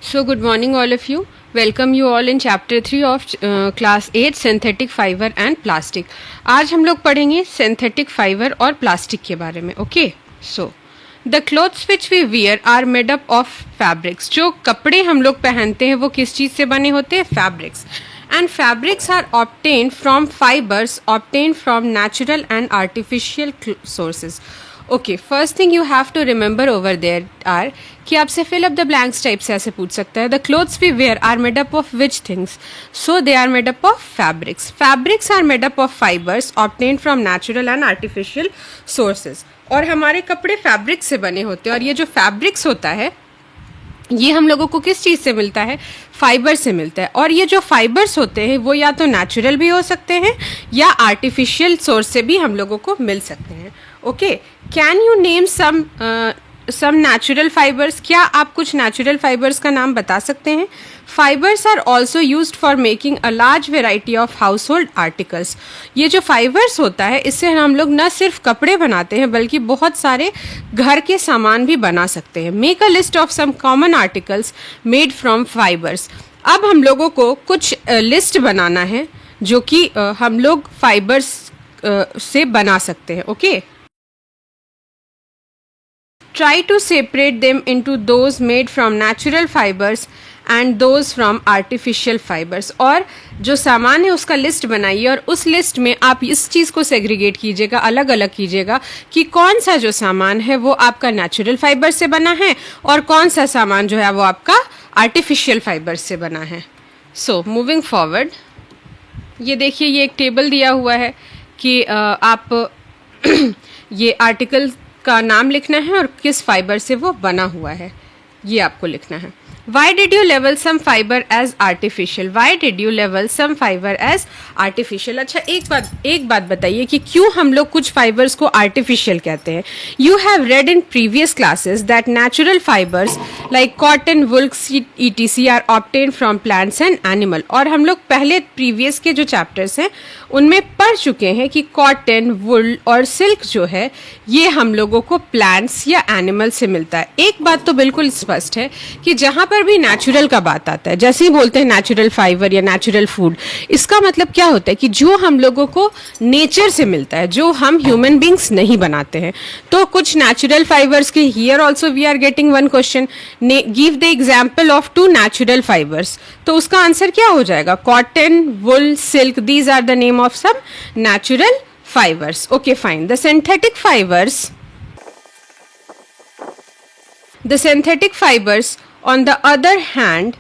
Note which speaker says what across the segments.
Speaker 1: So, good morning, all of you. Welcome you all in chapter 3 of class 8 synthetic fiber and plastic. आज हम लोग पढ़ेंगे synthetic fiber और plastic के बारे में. Okay, so the clothes which we wear are made up of fabrics. जो कपड़े हम लोग पहनते हैं वो किस चीज़ से बने होते हैं? Fabrics. And fabrics are obtained from fibers obtained from natural and artificial sources. Okay, first thing you have to remember over there are कि आपसे fill up the blanks type से ऐसे पूछ सकता है. The clothes we wear are made up of which things? So they are made up of fabrics. Fabrics are made up of fibres obtained from natural and artificial sources. और हमारे कपड़े fabric से बने होते हैं. और ये जो फैब्रिक्स होता है ये हम लोगों को किस चीज़ से मिलता है? फाइबर से मिलता है. और ये जो फाइबर्स होते हैं वो या तो नेचुरल भी हो सकते हैं या आर्टिफिशियल सोर्स से भी हम लोगों को मिल सकते हैं. Okay, can you name some natural fibres? क्या आप कुछ नेचुरल फाइबर्स का नाम बता सकते हैं? Fibres are also used for making a large variety of household articles. ये जो फाइबर्स होता है इससे हम लोग न सिर्फ कपड़े बनाते हैं बल्कि बहुत सारे घर के सामान भी बना सकते हैं. Make a list of some common articles made from fibres. अब हम लोगों को कुछ लिस्ट बनाना है जो कि हम लोग फाइबर्स से बना सकते हैं. Okay, try to separate them into those made from natural fibers and those from artificial fibers. और जो सामान है उसका लिस्ट बनाइए और उस लिस्ट में आप इस चीज़ को सेग्रीगेट कीजिएगा, अलग अलग कीजिएगा कि कौन सा जो सामान है वो आपका नेचुरल फाइबर से बना है और कौन सा सामान जो है वो आपका आर्टिफिशियल फाइबर से बना है. सो मूविंग फॉरवर्ड, ये देखिए ये एक टेबल दिया हुआ है कि आप ये आर्टिकल का नाम लिखना है और किस फाइबर से वो बना हुआ है ये आपको लिखना है. Why did you label some fiber as artificial? Why did you label some fiber as artificial? अच्छा, एक बात बताइए कि क्यों हम लोग कुछ फाइबर्स को आर्टिफिशियल कहते हैं. You have read in previous classes that natural fibers like cotton, wool, etc. are obtained from plants and animal. और हम लोग पहले प्रीवियस के जो चैप्टर्स हैं उनमें पढ़ चुके हैं कि कॉटन, वुल और सिल्क जो है ये हम लोगों को प्लांट्स या एनिमल से मिलता है. एक बात तो बिल्कुल स्पष्ट है कि जहाँ पर भी नेचुरल का बात आता है, जैसे ही बोलते हैं नेचुरल फाइबर या नेचुरल फूड, इसका मतलब क्या होता है कि जो हम लोगों को नेचर से मिलता है, जो हम ह्यूमन बींग्स नहीं बनाते हैं. तो कुछ नेचुरल फाइबर्स के here also we are getting one question, give the example of two natural fibres. तो उसका आंसर क्या हो जाएगा? Cotton, wool, silk, these are the name of some natural fibers. Okay, fine. The synthetic fibers on the other hand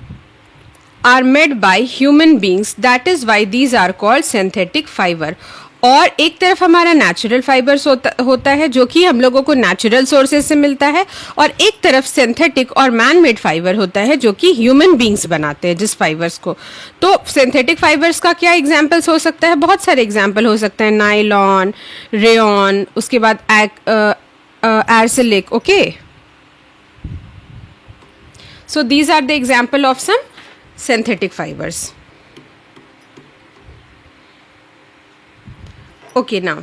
Speaker 1: are made by human beings. That is why these are called synthetic fiber. और एक तरफ हमारा natural fibres होता है जो कि हम लोगों को नेचुरल सोर्सेज से मिलता है और एक तरफ सिंथेटिक और मैन मेड फाइबर होता है जो कि ह्यूमन बींग्स बनाते हैं जिस फाइबर्स को. तो सिंथेटिक फाइबर्स का क्या एग्जांपल्स हो सकता है? बहुत सारे एग्जांपल हो सकते हैं. नायलॉन, रेयॉन, उसके बाद acrylic. Okay, so these are the example of some synthetic fibres. Okay, now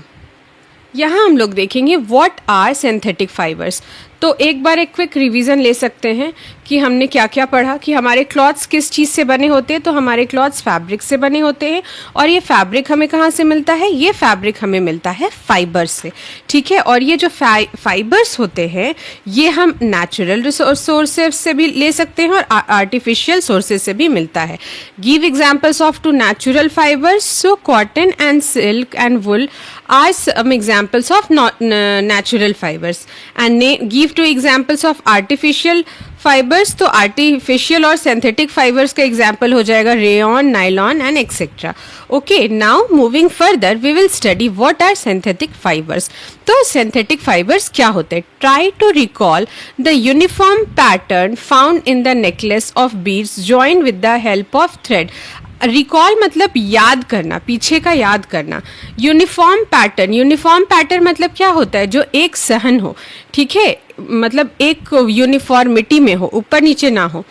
Speaker 1: यहाँ हम लोग देखेंगे व्हाट आर सिंथेटिक फाइबर्स. तो एक बार एक क्विक रिवीजन ले सकते हैं कि हमने क्या क्या पढ़ा. कि हमारे क्लॉथ्स किस चीज़ से बने होते हैं? तो हमारे क्लॉथ्स फैब्रिक से बने होते हैं. और ये फैब्रिक हमें कहाँ से मिलता है? ये फैब्रिक हमें मिलता है फाइबर्स से. ठीक है, और ये जो फाइबर्स होते हैं ये हम नेचुरल सोर्सेज से भी ले सकते हैं और आर्टिफिशियल सोर्सेज से भी मिलता है. Give examples of two natural fibres. So cotton and silk and wool are some examples of natural fibers. And give two examples of artificial fibers. तो artificial और synthetic fibers का example हो जाएगा rayon, nylon and etc. Okay, now moving further we will study what are synthetic fibers. तो synthetic fibers क्या होते हैं? Try to recall the uniform pattern found in the necklace of beads joined with the help of thread. Recall मतलब याद करना, पीछे का याद करना. यूनिफॉर्म पैटर्न मतलब क्या होता है? जो एक सहन हो. ठीक है, मतलब एक यूनिफॉर्मिटी में हो, ऊपर नीचे ना हो.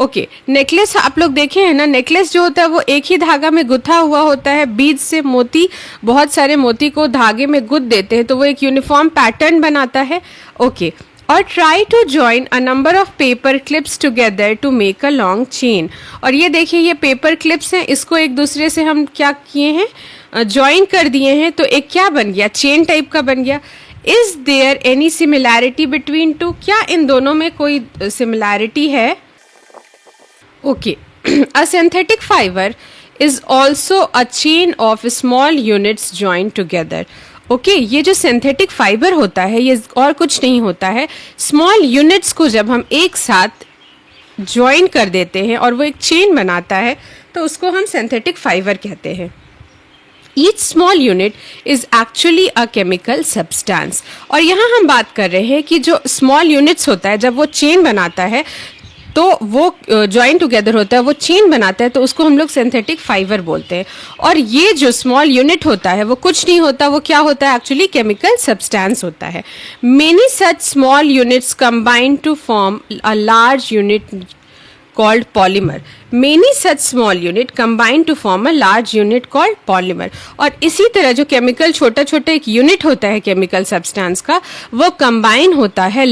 Speaker 1: ओके, नेकलेस आप लोग देखे हैं ना, नेकलेस जो होता है वो एक ही धागा में गुथा हुआ होता है. बीज से मोती, बहुत सारे मोती को धागे में गुथ देते हैं तो वो एक यूनिफॉर्म पैटर्न बनाता है. ओके, और try to join a number of paper clips together to make a long chain. और ये देखिए ये पेपर क्लिप्स हैं, इसको एक दूसरे से हम क्या किए हैं, ज्वाइन कर दिए हैं, तो एक क्या बन गया, चेन टाइप का बन गया। Is there any similarity between two, क्या इन दोनों में कोई सिमिलैरिटी है? Okay, a synthetic fibre is also a chain of small units join together. Okay, ये जो सिंथेटिक फाइबर होता है ये और कुछ नहीं होता है, स्मॉल यूनिट्स को जब हम एक साथ ज्वाइन कर देते हैं और वो एक चेन बनाता है तो उसको हम सिंथेटिक फाइबर कहते हैं। Each small unit is actually a chemical substance. और यहाँ हम बात कर रहे हैं कि जो स्मॉल यूनिट्स होता है जब वो चेन बनाता है तो वो ज्वाइन टुगेदर होता है, वो चेन बनाता है, तो उसको हम लोग सिंथेटिक फाइबर बोलते हैं। और ये जो स्मॉल यूनिट होता है वो कुछ नहीं होता, वो क्या होता है, एक्चुअली केमिकल सब्सटेंस होता है। Many such small units combine to form a large unit called polymer. Many such small unit combine to form a large unit called polymer. और इसी तरह जो केमिकल छोटा छोटा एक यूनिट होता है केमिकल सब्सटेंस का, वो कंबाइन होता है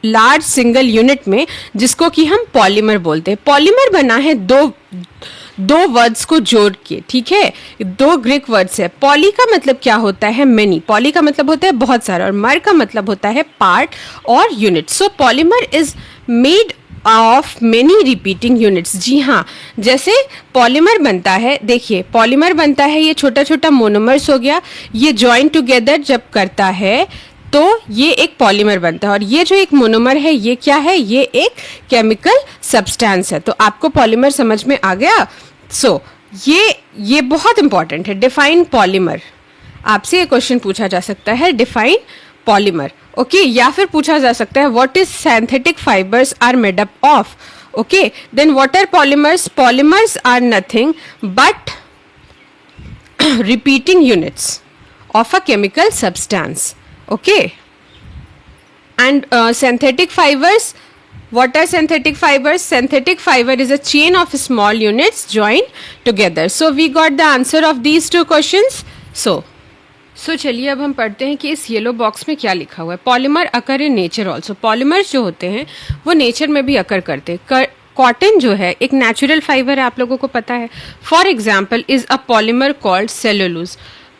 Speaker 1: लार्ज सिंगल यूनिट में, जिसको कि हम पॉलीमर बोलते हैं। पॉलीमर बना है दो वर्ड्स को जोड़ के, ठीक है, दो ग्रीक वर्ड्स है। पॉली का मतलब क्या होता है, मेनी, पॉली का मतलब होता है बहुत सारा, और मर का मतलब होता है पार्ट और unit. So polymer is made of many repeating units. जी हाँ, जैसे पॉलीमर बनता है, देखिए पॉलीमर बनता है, ये छोटा छोटा मोनोमर्स हो गया, ये ज्वाइन टुगेदर जब करता है तो ये एक पॉलीमर बनता है। और ये जो एक मोनोमर है ये क्या है, ये एक केमिकल सब्सटेंस है। तो आपको पॉलीमर समझ में आ गया। सो ये बहुत इंपॉर्टेंट है। डिफाइन पॉलीमर, आपसे ये क्वेश्चन पूछा जा सकता है, डिफाइन पॉलीमर। ओके, या फिर पूछा जा सकता है what is synthetic fibres are made up of. Okay, then what are polymers? Polymers are nothing but repeating units of a chemical substance. Okay, and synthetic fibers, what are synthetic fibers? Synthetic fiber is a chain of small units joined together. So we got the answer of these two questions. So चलिए अब हम पढ़ते हैं कि इस yellow box में क्या लिखा हुआ है। Polymer occur in nature also. Polymers जो होते हैं वो नेचर में भी अकर करते हैं। कॉटन जो है एक नेचुरल फाइबर है, आप लोगों को पता है। For example is a polymer called cellulose.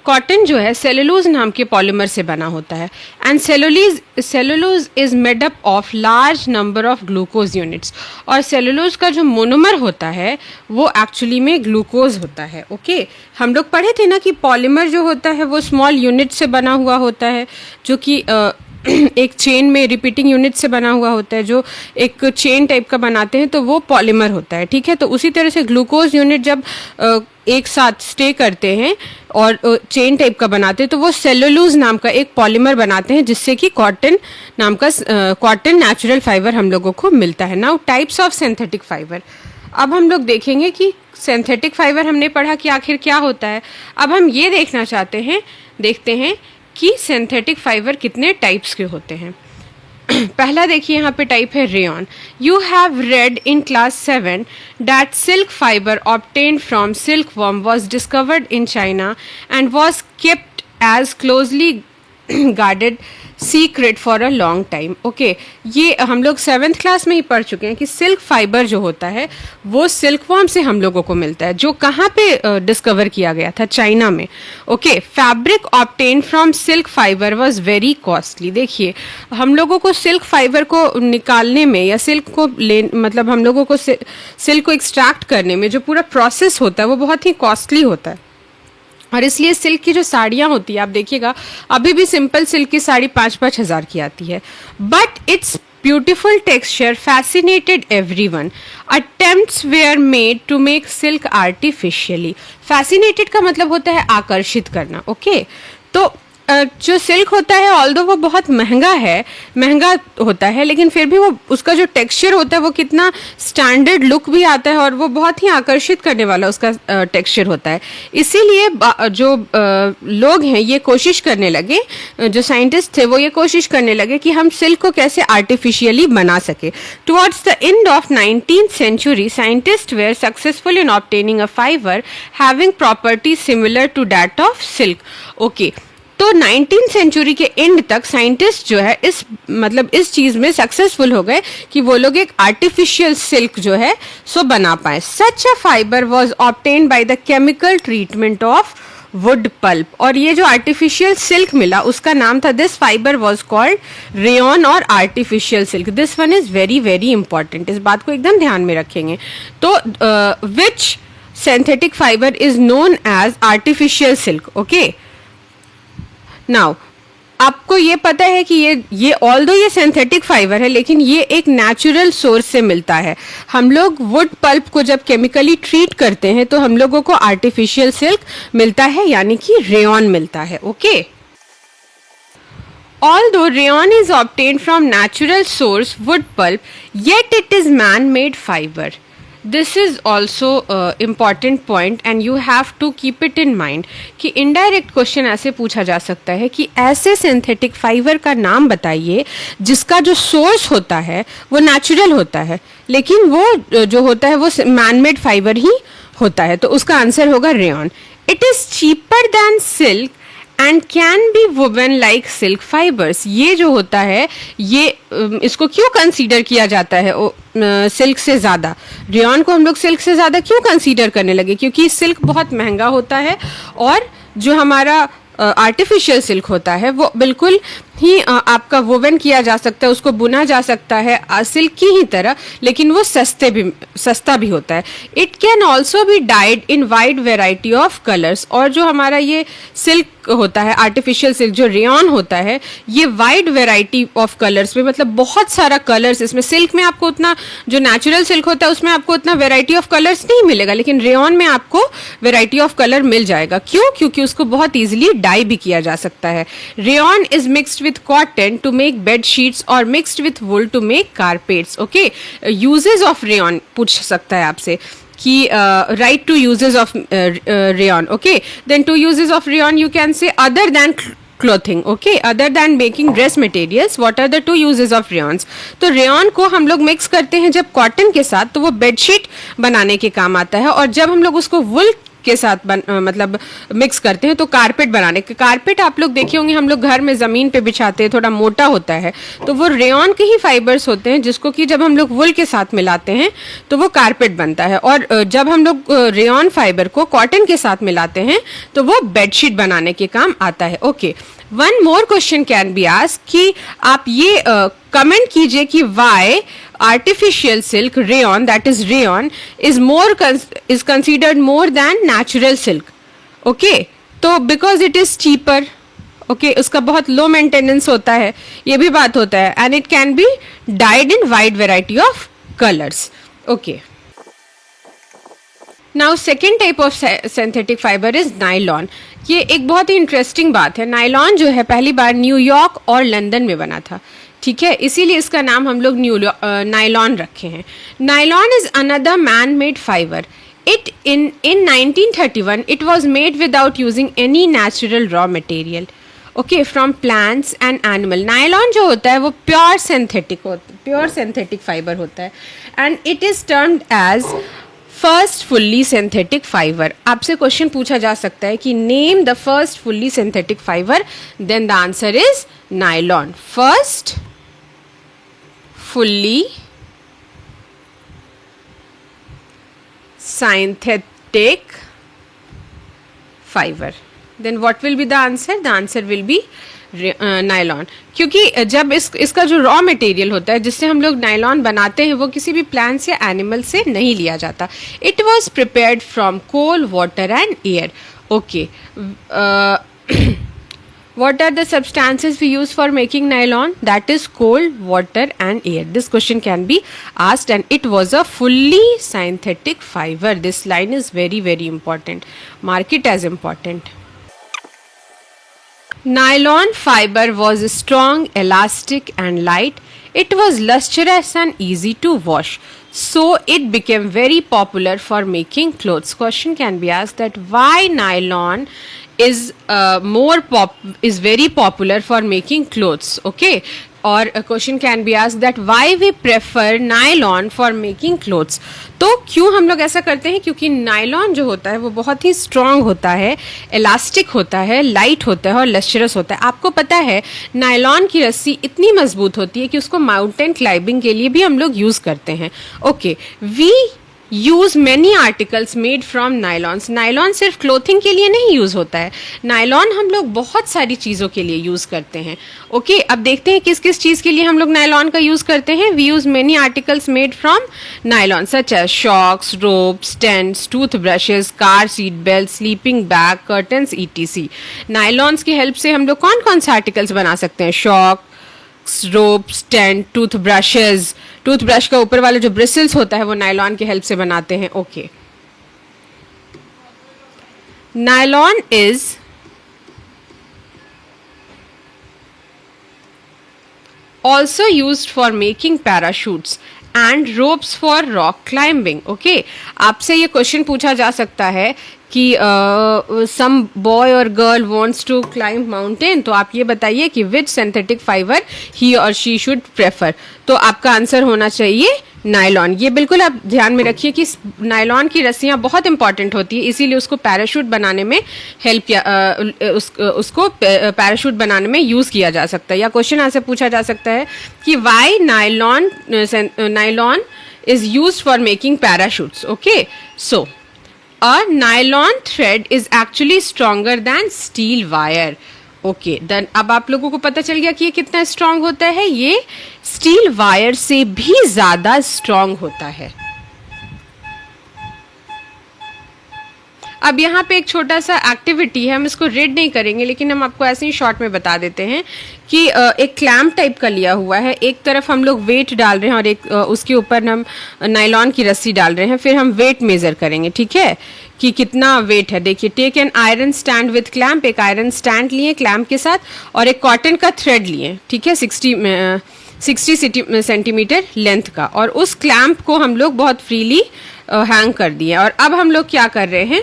Speaker 1: Cotton जो है सेलुलोज नाम के पॉलीमर से बना होता है। And cellulose is made up of large number of glucose units. और सेलुलोज का जो मोनोमर होता है वो एक्चुअली में ग्लूकोज होता है। ओके, हम लोग पढ़े थे ना कि पॉलीमर जो होता है वो स्मॉल यूनिट से बना हुआ होता है, जो कि एक चेन में रिपीटिंग यूनिट से बना हुआ होता है, जो एक चेन टाइप का बनाते हैं तो वो पॉलीमर होता है। ठीक है, तो उसी तरह से ग्लूकोज यूनिट जब एक साथ स्टे करते हैं और चेन टाइप का बनाते हैं तो वो सेलुलोज नाम का एक पॉलीमर बनाते हैं, जिससे कि कॉटन नाम का कॉटन नेचुरल फाइबर हम लोगों को मिलता है। Now types of synthetic fibre. अब हम लोग देखेंगे कि सिंथेटिक फाइबर हमने पढ़ा कि आखिर क्या होता है। अब हम ये देखना चाहते हैं, देखते हैं कि सिंथेटिक फाइबर कितने टाइप्स के होते हैं। पहला देखिए यहाँ पे टाइप है rayon. You have read in class 7 that silk fibre obtained from silk worm was discovered in China and was kept as closely guarded secret for a long time. Okay, ये हम लोग 7th क्लास में ही पढ़ चुके हैं कि silk fibre जो होता है वो सिल्क वर्म से हम लोगों को मिलता है, जो कहाँ पे डिस्कवर किया गया था, चाइना में। Okay, fabric obtain from silk fibre was very costly. देखिए हम लोगों को सिल्क फाइबर को निकालने में या सिल्क को मतलब हम लोगों को सिल्क को एक्सट्रैक्ट करने में जो पूरा प्रोसेस होता है वो बहुत ही कॉस्टली होता है। और इसलिए सिल्क की जो साड़ियाँ होती है, आप देखिएगा अभी भी सिंपल सिल्क की साड़ी 5-5 हज़ार की आती है। But it's beautiful texture fascinated everyone. Attempts were made to make silk artificially. Fascinated का मतलब होता है आकर्षित करना। ओके, तो जो सिल्क होता है ऑल्दो वो बहुत महंगा होता है, लेकिन फिर भी वो उसका जो टेक्सचर होता है वो कितना स्टैंडर्ड लुक भी आता है और वो बहुत ही आकर्षित करने वाला उसका टेक्सचर होता है। इसीलिए जो लोग हैं ये कोशिश करने लगे, जो साइंटिस्ट थे वो ये कोशिश करने लगे कि हम सिल्क को कैसे आर्टिफिशियली बना सके। Towards the end of 19th century, scientists were successful in obtaining a fiber having properties similar to that of silk. Okay, तो 19th सेंचुरी के एंड तक साइंटिस्ट जो है इस चीज में सक्सेसफुल हो गए कि वो लोग एक आर्टिफिशियल सिल्क जो है सो बना पाए. Such a fibre was obtained by the chemical treatment of wood pulp. और ये जो आर्टिफिशियल सिल्क मिला उसका नाम था, this fibre was called rayon और artificial silk. This one is very very important, इस बात को एकदम ध्यान में रखेंगे. तो which synthetic fibre is known as artificial silk. Okay, now आपको ये पता है कि ये ऑल्दो ये सिंथेटिक फाइबर है, लेकिन ये एक नेचुरल सोर्स से मिलता है. हम लोग वुड पल्प को जब केमिकली ट्रीट करते हैं तो हम लोगों को आर्टिफिशियल सिल्क मिलता है, यानी कि रेयन मिलता है. Okay, although rayon is obtained from natural source wood pulp, yet it is man-made fiber. This is also important point and you have to keep it in mind कि indirect question ऐसे पूछा जा सकता है कि ऐसे synthetic fiber का नाम बताइए जिसका जो source होता है वो natural होता है, लेकिन वो जो होता है वो man-made fiber ही होता है. तो उसका आंसर होगा rayon. It is cheaper than silk and can be woven like silk fibres. ये जो होता है ये इसको क्यों कंसीडर किया जाता है सिल्क से ज़्यादा? रेयन को हम लोग सिल्क से ज़्यादा क्यों कंसीडर करने लगे? क्योंकि सिल्क बहुत महंगा होता है और जो हमारा आर्टिफिशियल सिल्क होता है वो बिल्कुल ही आपका वोवन किया जा सकता है, उसको बुना जा सकता है सिल्क की ही तरह, लेकिन वो सस्ता भी होता है. It can also be died in wide variety of colours. और जो हमारा ये सिल्क होता है आर्टिफिशियल सिल्क जो रेयन होता है ये वाइड वेराइटी ऑफ कलर्स में, मतलब बहुत सारा कलर्स इसमें. सिल्क में आपको उतना, जो नेचुरल सिल्क होता है उसमें आपको उतना वेराइटी ऑफ कलर्स नहीं मिलेगा, लेकिन रेयन में आपको वेराइटी ऑफ कलर मिल जाएगा. क्यों? क्योंकि उसको बहुत ईजिली डाई भी किया जा सकता है. Rayon is mixed with cotton to make bed sheets or mixed with wool to make carpets. Okay, uses of rayon पूछ सकता है आपसे कि write two uses of rayon. Okay, then two uses of rayon you can say other than clothing. Okay, other than making dress materials, what are the two uses of rayons? तो rayon को हम लोग mix करते हैं जब cotton के साथ तो वो बेडशीट बनाने के काम आता है, और जब हम लोग उसको वुल के साथ मतलब मिक्स करते हैं तो कारपेट बनाने के. कारपेट आप लोग देखे होंगे हम लोग घर में ज़मीन पे बिछाते हैं, थोड़ा मोटा होता है, तो वो रेयन के ही फाइबर्स होते हैं जिसको कि जब हम लोग वुल के साथ मिलाते हैं तो वो कारपेट बनता है. और जब हम लोग रेयन फाइबर को कॉटन के साथ मिलाते हैं तो वो बेडशीट बनाने के काम आता है. Okay, one more question can be asked कि आप ये कमेंट कीजिए कि Y artificial silk rayon, that is rayon, is considered more than natural silk. Okay, तो because it is cheaper. Okay, उसका बहुत low maintenance होता है, ये भी बात होता है, and it can be dyed in wide variety of colors. Okay, now second type of synthetic fiber is nylon. ये एक बहुत ही इंटरेस्टिंग बात है. नायलॉन जो है पहली बार न्यूयॉर्क और लंदन में बना था. ठीक है, इसीलिए इसका नाम हम लोग नायलॉन रखे हैं. Nylon is another man made fibre. It in 1931 it was made without using any natural raw material. Okay, from plants and animal. Nylon जो होता है वो प्योर सिंथेटिक फाइबर होता है, and it is termed as first fully synthetic fibre. आपसे question पूछा जा सकता है कि name the first fully synthetic fibre, then the answer is nylon. First fully synthetic fiber. Then what will be the answer? The answer will be nylon. क्योंकि जब इसका जो रॉ मटेरियल होता है जिससे हम लोग नायलॉन बनाते हैं वो किसी भी प्लांट या एनिमल से नहीं लिया जाता. It was prepared from coal, water and air. Okay, what are the substances we use for making nylon? That is coal, water and air. This question can be asked, and it was a fully synthetic fiber. This line is very very important. Mark it as important. Nylon fiber was strong, elastic and light. It was lustrous and easy to wash. So it became very popular for making clothes. Question can be asked that why nylon is very popular for making clothes. Okay, और question can be asked that why we prefer nylon for making clothes. तो क्यों हम लोग ऐसा करते हैं? क्योंकि nylon जो होता है वो बहुत ही स्ट्रांग होता है, इलास्टिक होता है, लाइट होता है और लश्चरस होता है। आपको पता है नायलॉन की रस्सी इतनी मजबूत होती है कि उसको माउंटेन क्लाइंबिंग के लिए भी हम लोग यूज़ करते हैं। Okay, we use many articles made from nylons. Nylon सिर्फ क्लोथिंग के लिए नहीं यूज होता है, नायलॉन हम लोग बहुत सारी चीज़ों के लिए यूज करते हैं। ओके, अब देखते हैं किस किस चीज़ के लिए हम लोग नायलॉन का यूज करते हैं। We use many articles made from nylon such as socks, ropes, tents, tooth brushes, car seat belt, sleeping bag, curtains ETC। Nylons की हेल्प से हम लोग कौन कौन से आर्टिकल्स बना सकते हैं? Shock, ropes, tent, tooth brushes. Tooth brush का ऊपर वाला जो ब्रिसल्स होता है वो नायलॉन की हेल्प से बनाते हैं। Okay, nylon is also used for making parachutes and ropes for rock climbing. Okay, आपसे ये क्वेश्चन पूछा जा सकता है कि some boy or girl wants to climb mountain, तो आप ये बताइए कि which synthetic fiber he or she should prefer। तो आपका आंसर होना चाहिए नायलॉन। ये बिल्कुल आप ध्यान में रखिए कि नायलॉन की रस्सियाँ बहुत इंपॉर्टेंट होती है, इसीलिए उसको पैराशूट बनाने में हेल्प किया, उसको पैराशूट बनाने में यूज़ किया जा सकता है। या क्वेश्चन ऐसे पूछा जा सकता है कि why nylon is used for making parachutes. Okay, so a nylon thread is actually stronger than steel wire. Okay, then अब आप लोगों को पता चल गया कि ये कितना स्ट्रांग होता है। ये स्टील वायर से भी ज्यादा स्ट्रांग होता है। अब यहाँ पे एक छोटा सा एक्टिविटी है, हम इसको रीड नहीं करेंगे लेकिन हम आपको ऐसे ही शॉर्ट में बता देते हैं कि एक क्लैम्प टाइप का लिया हुआ है, एक तरफ हम लोग वेट डाल रहे हैं और एक उसके ऊपर हम नायलॉन की रस्सी डाल रहे हैं, फिर हम वेट मेजर करेंगे। ठीक है, कि कितना वेट है। देखिए, take an iron stand with clamp, एक आयरन स्टैंड लिए क्लैम्प के साथ और एक कॉटन का थ्रेड लिए। ठीक है, 60 सेंटीमीटर लेंथ का, और उस क्लैम्प को हम लोग बहुत फ्रीली हैंग कर दिए। और अब हम लोग क्या कर रहे हैं,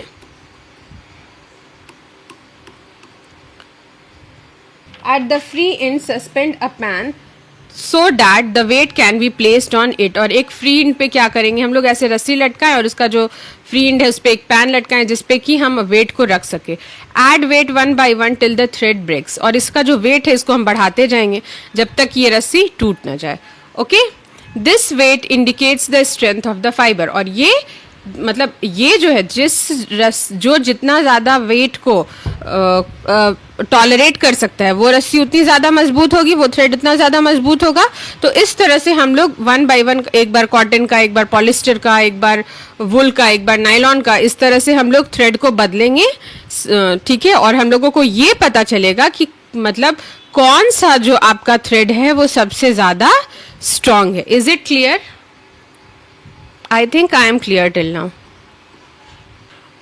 Speaker 1: at the free end suspend a pan so that the weight can be placed on it। और एक फ्री एंड पे क्या करेंगे हम लोग, ऐसे रस्सी लटकाएं और उसका जो फ्री एंड है उस पर एक पैन लटकाएं जिसपे कि हम वेट को रख सके। Add weight 1 by 1 till the thread breaks। और इसका जो वेट है इसको हम बढ़ाते जाएंगे जब तक ये रस्सी टूट ना जाए। Okay, this weight indicates the strength of the fibre. और ये मतलब ये जो है जो जितना ज़्यादा वेट को टॉलरेट कर सकता है वो रस्सी उतनी ज़्यादा मजबूत होगी, वो थ्रेड उतना ज़्यादा मजबूत होगा। तो इस तरह से हम लोग 1 by 1, एक बार कॉटन का, एक बार पॉलिस्टर का, एक बार वुल का, एक बार नायलॉन का, इस तरह से हम लोग थ्रेड को बदलेंगे। ठीक है, और हम लोगों को ये पता चलेगा कि मतलब कौन सा जो आपका थ्रेड है वो सबसे ज़्यादा स्ट्रांग है। Is it clear? I think I am clear till now.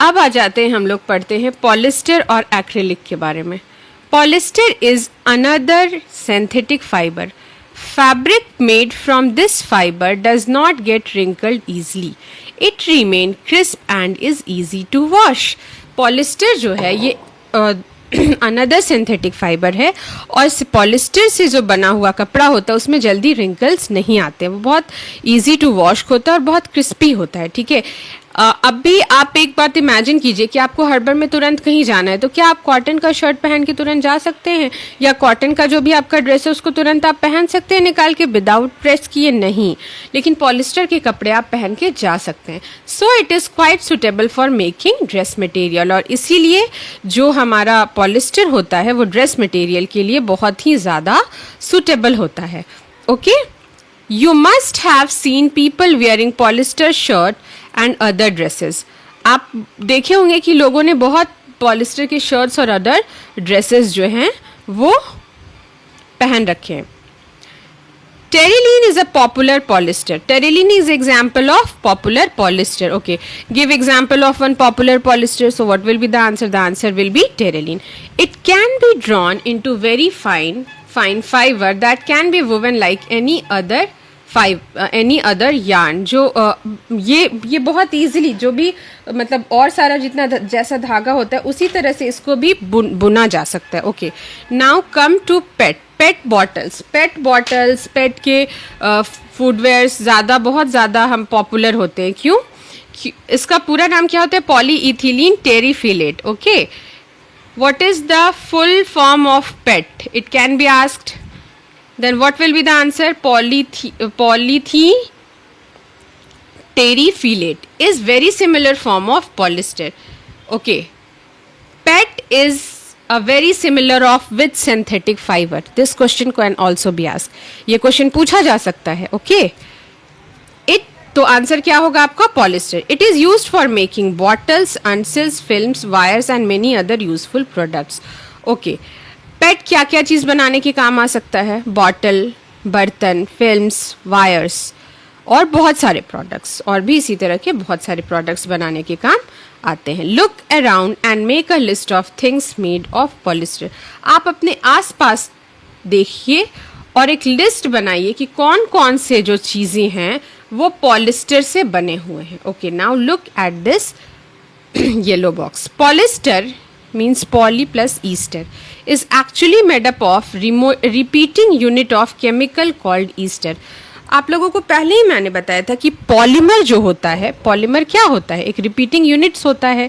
Speaker 1: अब आ जाते हैं, हम लोग पढ़ते हैं पॉलिस्टर और एक्रिलिक के बारे में। Polyester is another synthetic fibre. Fabric made from this fibre does not get wrinkled easily, it remain crisp and is easy to wash. Polyester जो है ये अनदर सिंथेटिक फाइबर है, और पॉलिस्टर से जो बना हुआ कपड़ा होता है उसमें जल्दी रिंकल्स नहीं आते, वो बहुत इजी टू वॉश होता है और बहुत क्रिस्पी होता है। ठीक है, अब भी आप एक बात इमेजिन कीजिए कि आपको हड़बड़ में तुरंत कहीं जाना है, तो क्या आप कॉटन का शर्ट पहन के तुरंत जा सकते हैं, या कॉटन का जो भी आपका ड्रेस है उसको तुरंत आप पहन सकते हैं निकाल के विदाउट प्रेस किए? नहीं, लेकिन पॉलिस्टर के कपड़े आप पहन के जा सकते हैं। So it is quite suitable for making dress material. और इसीलिए जो हमारा पॉलिस्टर होता है वो ड्रेस मटेरियल के लिए बहुत ही ज़्यादा सुटेबल होता है। Okay, you must have seen people wearing polyester shirt and other dresses. आप देखे होंगे कि लोगों ने बहुत पॉलिस्टर के शर्ट्स और अदर ड्रेसेस जो हैं वो पहन रखे हैं। Terylene is a popular polyester. Terylene is example of popular polyester. Okay, give example of one popular polyester. So what will be the answer? The answer will be terylene. It can be drawn into very fine fiber that can be woven like any other any other yarn. जो ये बहुत easily जो भी मतलब और सारा जितना जैसा धागा होता है उसी तरह से इसको भी बुना जा सकता है। Okay, now come to PET bottles. PET के फूडवेयर्स ज़्यादा बहुत ज़्यादा हम पॉपुलर होते हैं। क्यों? इसका पूरा नाम क्या होता है? Polyethylene terephthalate. Okay, what is the full form of PET? It can be asked. Then what will be the answer? Polythene terephthalate is very similar form of polyester. Okay, PET is a very similar of with synthetic fiber. This question can also be asked. ये question पूछा जा सकता है. Okay, तो answer क्या होगा आपका? Polyester. It is used for making bottles, utensils, films, wires and many other useful products. Okay, PET क्या क्या चीज़ बनाने के काम आ सकता है? बॉटल, बर्तन, फिल्म्स, वायर्स और बहुत सारे प्रोडक्ट्स, और भी इसी तरह के बहुत सारे प्रोडक्ट्स बनाने के काम आते हैं. Look around and make a list of things made of polyester. आप अपने आसपास देखिए और एक लिस्ट बनाइए कि कौन कौन से जो चीज़ें हैं वो पॉलिस्टर से बने हुए हैं. Okay, now look at this yellow box. Polyester means poly plus ester is actually made up of repeating unit of chemical called ester. आप लोगों को पहले ही मैंने बताया था कि पॉलीमर जो होता है, पॉलीमर क्या होता है? एक रिपीटिंग यूनिट्स होता है,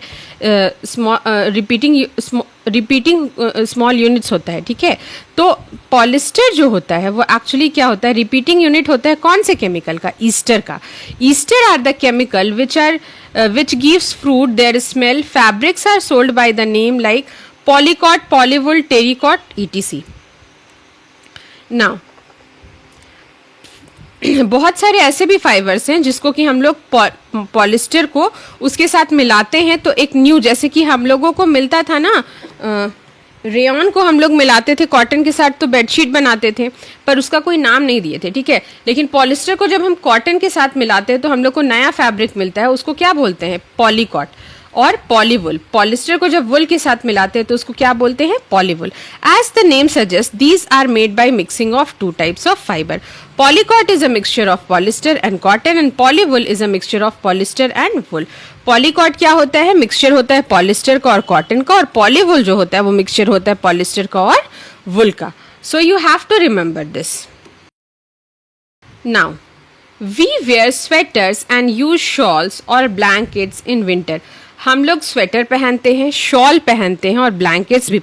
Speaker 1: रिपीटिंग स्मॉल यूनिट्स होता है. ठीक है, तो पॉलिस्टर जो होता है वो एक्चुअली क्या होता है? रिपीटिंग यूनिट होता है. कौन से केमिकल का? ईस्टर का. Ester are the chemical which gives fruit their smell. Fabrics are sold by the name like polycot, polywool, terrycot, etc. Now बहुत सारे ऐसे भी फाइबर्स हैं जिसको कि हम लोग पॉलिस्टर को उसके साथ मिलाते हैं तो एक न्यू, जैसे कि हम लोगों को मिलता था ना, रेयन को हम लोग मिलाते थे कॉटन के साथ तो बेडशीट बनाते थे, पर उसका कोई नाम नहीं दिए थे. ठीक है, लेकिन पॉलिस्टर को जब हम कॉटन के साथ मिलाते हैं तो हम लोग को नया फैब्रिक मिलता है, उसको क्या बोलते हैं? पॉलीकॉट. और पॉलीवुल, पॉलिस्टर को जब वुल के साथ मिलाते हैं तो उसको क्या बोलते हैं? Polywool. As the name suggest these are made by mixing of two types of fibre. Polycot is a mixture of polyester and cotton and polywool is a mixture of polyester and wool. Polycot क्या होता है? Mixture होता है polyester का और cotton का, और पॉलीवुल जो होता है वो मिक्सचर होता है पॉलिस्टर का और वुल का. So you have to remember this. Now we wear sweaters and use shawls और ब्लैंकेट्स इन विंटर. हम लोग स्वेटर पहनते हैं, शॉल पहनते हैं और ब्लैंकेट्स भी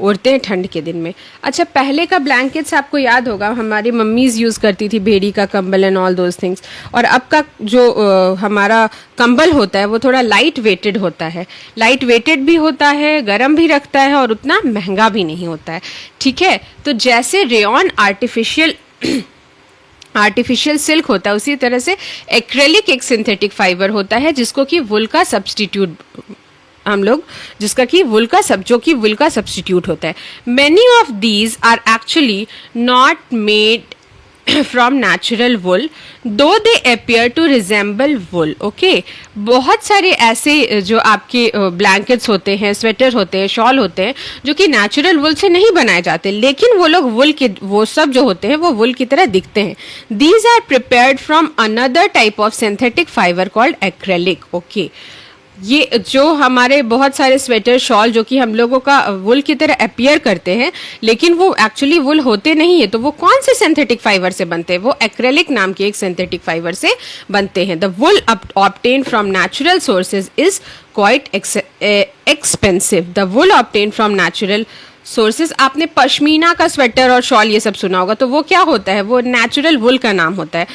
Speaker 1: ओढ़ते हैं ठंड के दिन में. अच्छा, पहले का ब्लैंकेट्स आपको याद होगा हमारी मम्मीज़ यूज़ करती थी, भेड़ी का कंबल एंड ऑल दोज थिंग्स. और अब का जो हमारा कंबल होता है वो थोड़ा लाइट वेटेड होता है. लाइट वेटेड भी होता है, गर्म भी रखता है और उतना महंगा भी नहीं होता है. ठीक है, तो जैसे रेयन आर्टिफिशियल सिल्क होता है उसी तरह से एक्रेलिक एक सिंथेटिक फाइबर होता है जिसको कि वुल का सब्सटीट्यूट जो कि वुल का सब्सटीट्यूट होता है. Many of these are actually not made from natural wool though they appear to resemble wool. Okay, बहुत सारे ऐसे जो आपके ब्लैंकेट्स होते हैं, स्वेटर होते हैं, शॉल होते हैं जो कि नेचुरल वुल से नहीं बनाए जाते, लेकिन वो लोग वो सब जो होते हैं वो वुल की तरह दिखते हैं. These are prepared from another type of synthetic fibre called acrylic. Okay, ये जो हमारे बहुत सारे स्वेटर शॉल जो कि हम लोगों का वुल की तरह अपीयर करते हैं लेकिन वो एक्चुअली वुल होते नहीं है, तो वो कौन से सिंथेटिक फाइबर से बनते हैं? वो एक्रेलिक नाम के एक सिंथेटिक फाइबर से बनते हैं. The wool obtain from natural sources is quite expensive. The wool obtain from natural sources. आपने पश्मीना का स्वेटर और शॉल ये सब सुना होगा, तो वो क्या होता है? वो नेचुरल वुल का नाम होता है.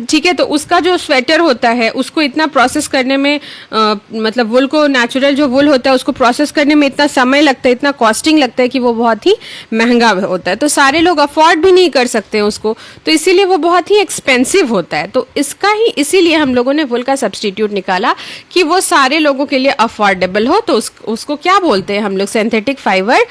Speaker 1: ठीक है, तो उसका जो स्वेटर होता है उसको इतना प्रोसेस करने में मतलब वुल को, नेचुरल जो वुल होता है उसको प्रोसेस करने में इतना समय लगता है, इतना कॉस्टिंग लगता है कि वो बहुत ही महंगा होता है. तो सारे लोग अफोर्ड भी नहीं कर सकते हैं उसको, तो इसीलिए वो बहुत ही एक्सपेंसिव होता है. तो इसीलिए हम लोगों ने वुल का सब्सटीट्यूट निकाला कि वो सारे लोगों के लिए अफोर्डेबल हो. तो उसको क्या बोलते हैं हम लोग? Synthetic fibre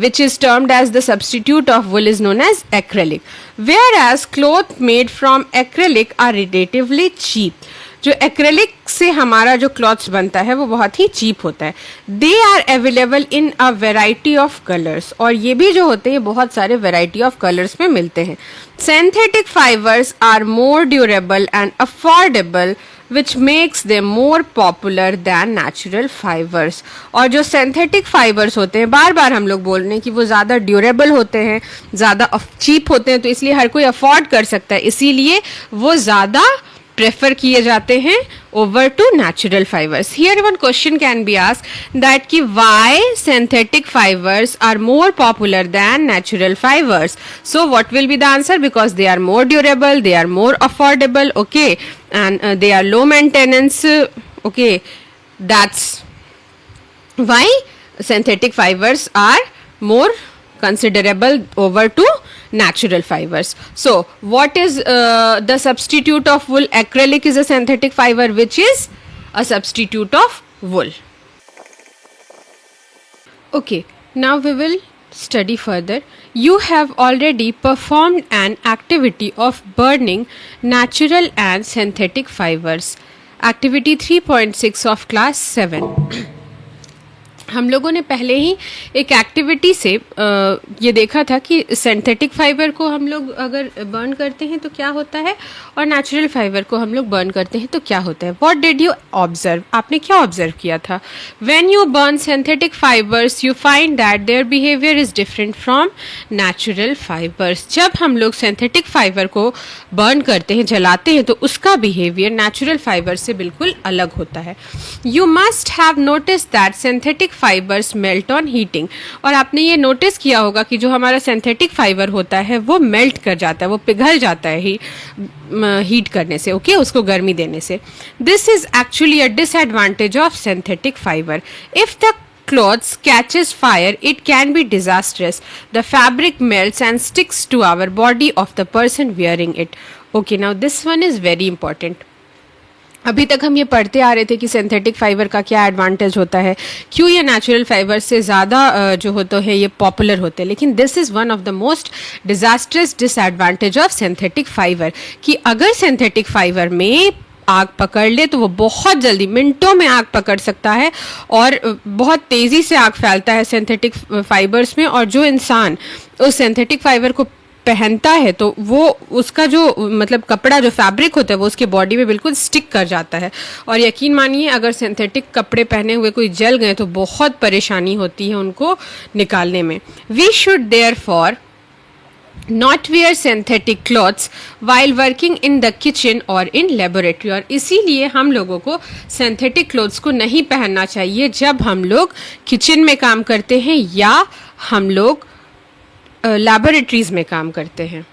Speaker 1: which is termed as the substitute of wool is known as acrylic. Whereas cloth made from acrylic are relatively cheap. जो एक्रेलिक से हमारा जो क्लॉथ्स बनता है वो बहुत ही चीप होता है. They are available in a variety of colours, और ये भी जो होते हैं बहुत सारे वेराइटी ऑफ कलर्स में मिलते हैं. Synthetic fibres are more durable and affordable which makes them more popular than natural fibers. और जो सिंथेटिक फाइबर्स होते हैं, बार बार हम लोग बोल रहे हैं कि वो ज़्यादा ड्यूरेबल होते हैं, ज़्यादा चीप होते हैं, तो इसलिए हर कोई अफोर्ड कर सकता है, इसीलिए वो ज़्यादा प्रेफर किए जाते हैं over to natural fibers. Here one question can be asked that कि why synthetic fibers are more popular than natural fibers? So what will be the answer? Because they are more durable, they are more affordable, okay, and they are low maintenance, okay. That's why synthetic fibers are more considerable over to natural fibers. So what is the substitute of wool? Acrylic is a synthetic fiber which is a substitute of wool. Okay, now we will study further. You have already performed an activity of burning natural and synthetic fibers. Activity 3.6 of class 7. हम लोगों ने पहले ही एक activity से ये देखा था कि सिंथेटिक फाइबर को हम लोग अगर बर्न करते हैं तो क्या होता है, और नेचुरल फाइबर को हम लोग बर्न करते हैं तो क्या होता है. What did you observe? आपने क्या ऑब्जर्व किया था? When you burn synthetic fibres you find that their behaviour is different from natural fibres. जब हम लोग सिंथेटिक फाइबर को बर्न करते हैं, जलाते हैं, तो उसका बिहेवियर नेचुरल फाइबर से बिल्कुल अलग होता है. You must have notice that synthetic fibres melt on heating. और आपने ये नोटिस किया होगा कि जो हमारा सिंथेटिक फाइबर होता है वो मेल्ट कर जाता है, वो पिघल जाता है हीट करने से, ओके, उसको गर्मी देने से. This is actually a disadvantage of synthetic fibre. If the clothes catches fire, it can be disastrous. The fabric melts and sticks to our body of the person wearing it. Okay, now this one is very important. अभी तक हम ये पढ़ते आ रहे थे कि synthetic fibre का क्या एडवांटेज होता है, क्यों ये नेचुरल फाइबर से ज़्यादा जो होते हैं ये पॉपुलर होते हैं. लेकिन this is one of the most disastrous disadvantage of synthetic fibre कि अगर सिंथेटिक फाइबर में आग पकड़ ले तो वो बहुत जल्दी, मिनटों में आग पकड़ सकता है और बहुत तेज़ी से आग फैलता है सिंथेटिक फाइबर्स में. और जो इंसान उस सिंथेटिक फाइबर को पहनता है तो वो उसका जो मतलब कपड़ा जो फैब्रिक होता है वो उसके बॉडी में बिल्कुल स्टिक कर जाता है. और यकीन मानिए अगर सिंथेटिक कपड़े पहने हुए कोई जल गए तो बहुत परेशानी होती है उनको निकालने में. We should therefore not wear synthetic clothes while working in the kitchen or in laboratory. और इसीलिए हम लोगों को सिंथेटिक क्लोथ्स को नहीं पहनना चाहिए जब हम लोग किचन में काम करते हैं या हम लोग लैबोरेटरीज में काम करते हैं.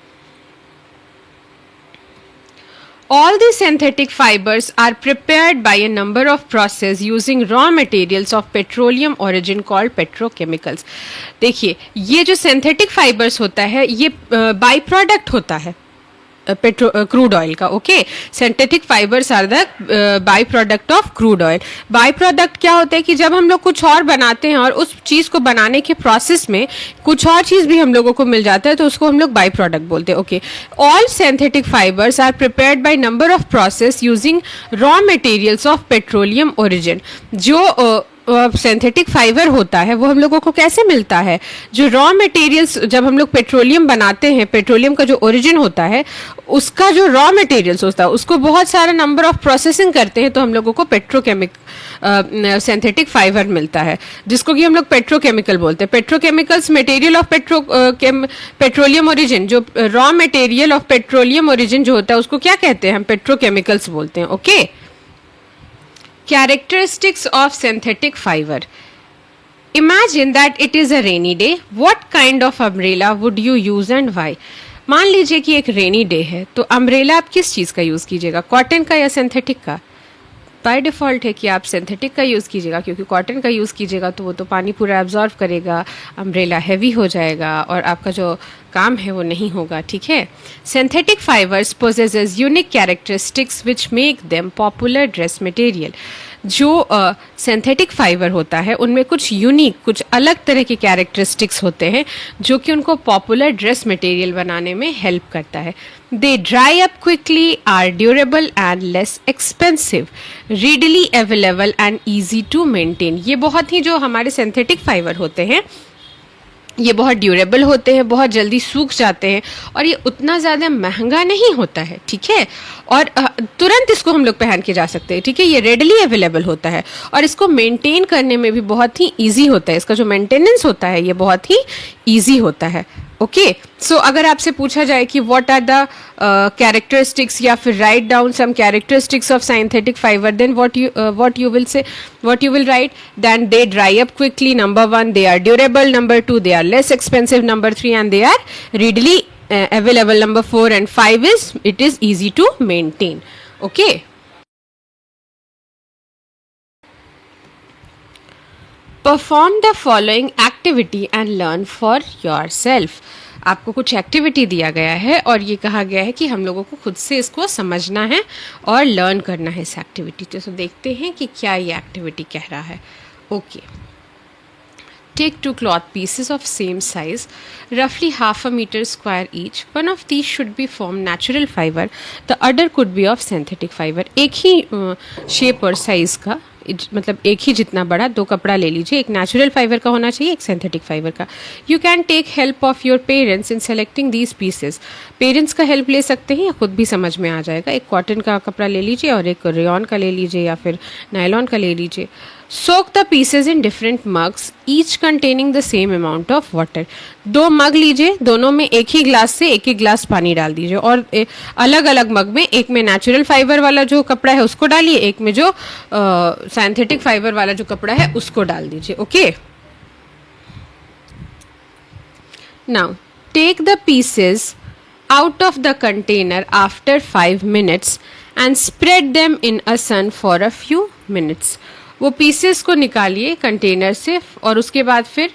Speaker 1: All the synthetic fibers are prepared by a number of processes using raw materials of petroleum origin called petrochemicals. देखिए ये जो सिंथेटिक फाइबर्स होता है ये बाई प्रोडक्ट होता है क्रूड ऑयल का. Okay, synthetic fibres are the by product of crude oil. By product क्या होता है कि जब हम लोग कुछ और बनाते हैं और उस चीज़ को बनाने के प्रोसेस में कुछ और चीज़ भी हम लोगों को मिल जाता है तो उसको हम लोग बाई प्रोडक्ट बोलते हैं. Okay, all synthetic fibres are prepared by number of process using raw materials of petroleum origin. जो सिंथेटिक फाइबर होता है वो हम लोगों को कैसे मिलता है? जो रॉ मटेरियल्स, जब हम लोग पेट्रोलियम बनाते हैं, पेट्रोलियम का जो ओरिजिन होता है उसका जो रॉ मटेरियल्स होता है उसको बहुत सारा नंबर ऑफ प्रोसेसिंग करते हैं तो हम लोगों को सिंथेटिक फाइबर मिलता है जिसको कि हम लोग पेट्रोकेमिकल बोलते हैं. Petrochemicals material of petroleum origin, जो raw material of petroleum origin जो होता है उसको क्या कहते हैं? हम पेट्रोकेमिकल्स बोलते हैं. Okay, Characteristics of synthetic fiber. Imagine that it is a rainy day. What kind of umbrella would you use and why? मान लीजिए कि एक रेनी डे है तो अम्ब्रेला आप किस चीज़ का यूज़ कीजिएगा, कॉटन का या सिंथेटिक का? बाय डिफ़ॉल्ट है कि आप सिंथेटिक का यूज़ कीजिएगा क्योंकि कॉटन का यूज़ कीजिएगा तो वो तो पानी पूरा एब्जॉर्व करेगा, अम्ब्रेला हैवी हो जाएगा और आपका जो काम है वो नहीं होगा. ठीक है. Synthetic fibres possesses unique characteristics which make them popular dress material. जो सिंथेटिक फाइबर होता है उनमें कुछ यूनिक, कुछ अलग तरह के कैरेक्टरिस्टिक्स होते हैं जो कि उनको पॉपुलर ड्रेस मटेरियल बनाने में हेल्प करता है. They dry up quickly, are durable and less expensive, readily available and easy to maintain. ये बहुत ही जो हमारे सिंथेटिक फाइबर होते हैं ये बहुत ड्यूरेबल होते हैं, बहुत जल्दी सूख जाते हैं और ये उतना ज़्यादा महंगा नहीं होता है. ठीक है, और तुरंत इसको हम लोग पहन के जा सकते हैं. ठीक है, ये रेडली अवेलेबल होता है और इसको मेंटेन करने में भी बहुत ही इजी होता है. इसका जो मेंटेनेंस होता है ये बहुत ही इजी होता है. ओके, सो अगर आपसे पूछा जाए कि व्हाट आर द कैरेक्टरिस्टिक्स या फिर write down some characteristics of synthetic fibre, then what you will say, what you will write, then they dry up quickly, number 1, they are durable, number 2, they are less expensive, number 3, and they are readily available, number 4 and 5 is it is easy to maintain. Okay, perform the following activity and learn for your self. आपको कुछ activity दिया गया है और ये कहा गया है कि हम लोगों को खुद से इसको समझना है और लर्न करना है इस एक्टिविटी. तो देखते हैं कि क्या ये एक्टिविटी कह रहा है. Okay, take 2 cloth pieces of same size, roughly half a meter square each. One of these should be from natural fiber, the other could be of synthetic fiber. एक ही शेप और साइज का, मतलब एक ही जितना बड़ा 2 कपड़ा ले लीजिए. एक नेचुरल फाइबर का होना चाहिए, एक सिंथेटिक फाइबर का. You can take help of your parents in selecting these pieces. Parents का हेल्प ले सकते हैं या खुद भी समझ में आ जाएगा. एक कॉटन का कपड़ा ले लीजिए और एक रेयॉन का ले लीजिए या फिर नायलॉन का ले लीजिए. Soak the pieces in different mugs, each containing the same amount of water. 2 mug लीजिए, दोनों में एक ही ग्लास से एक एक ग्लास पानी डाल दीजिए और अलग अलग मग में, एक में नेचुरल फाइबर वाला जो कपड़ा है उसको डालिए, एक में जो सिंथेटिक फाइबर वाला जो कपड़ा है उसको डाल दीजिए. Okay, now take the pieces out of the container after 5 minutes and spread them in a sun for a few minutes. वो पीसेस को निकालिए कंटेनर से और उसके बाद फिर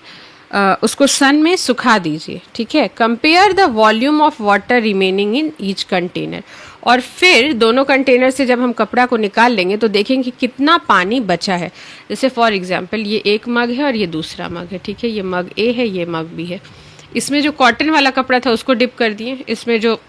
Speaker 1: उसको सन में सुखा दीजिए. ठीक है, compare the volume of water remaining in each container. और फिर दोनों कंटेनर से जब हम कपड़ा को निकाल लेंगे तो देखेंगे कि कितना पानी बचा है. जैसे फॉर एग्जांपल ये एक मग है और ये दूसरा मग है. ठीक है, ये मग ए है, ये मग बी है. इसमें जो कॉटन वाला कपड़ा था उसको डिप कर दिए, इसमें जो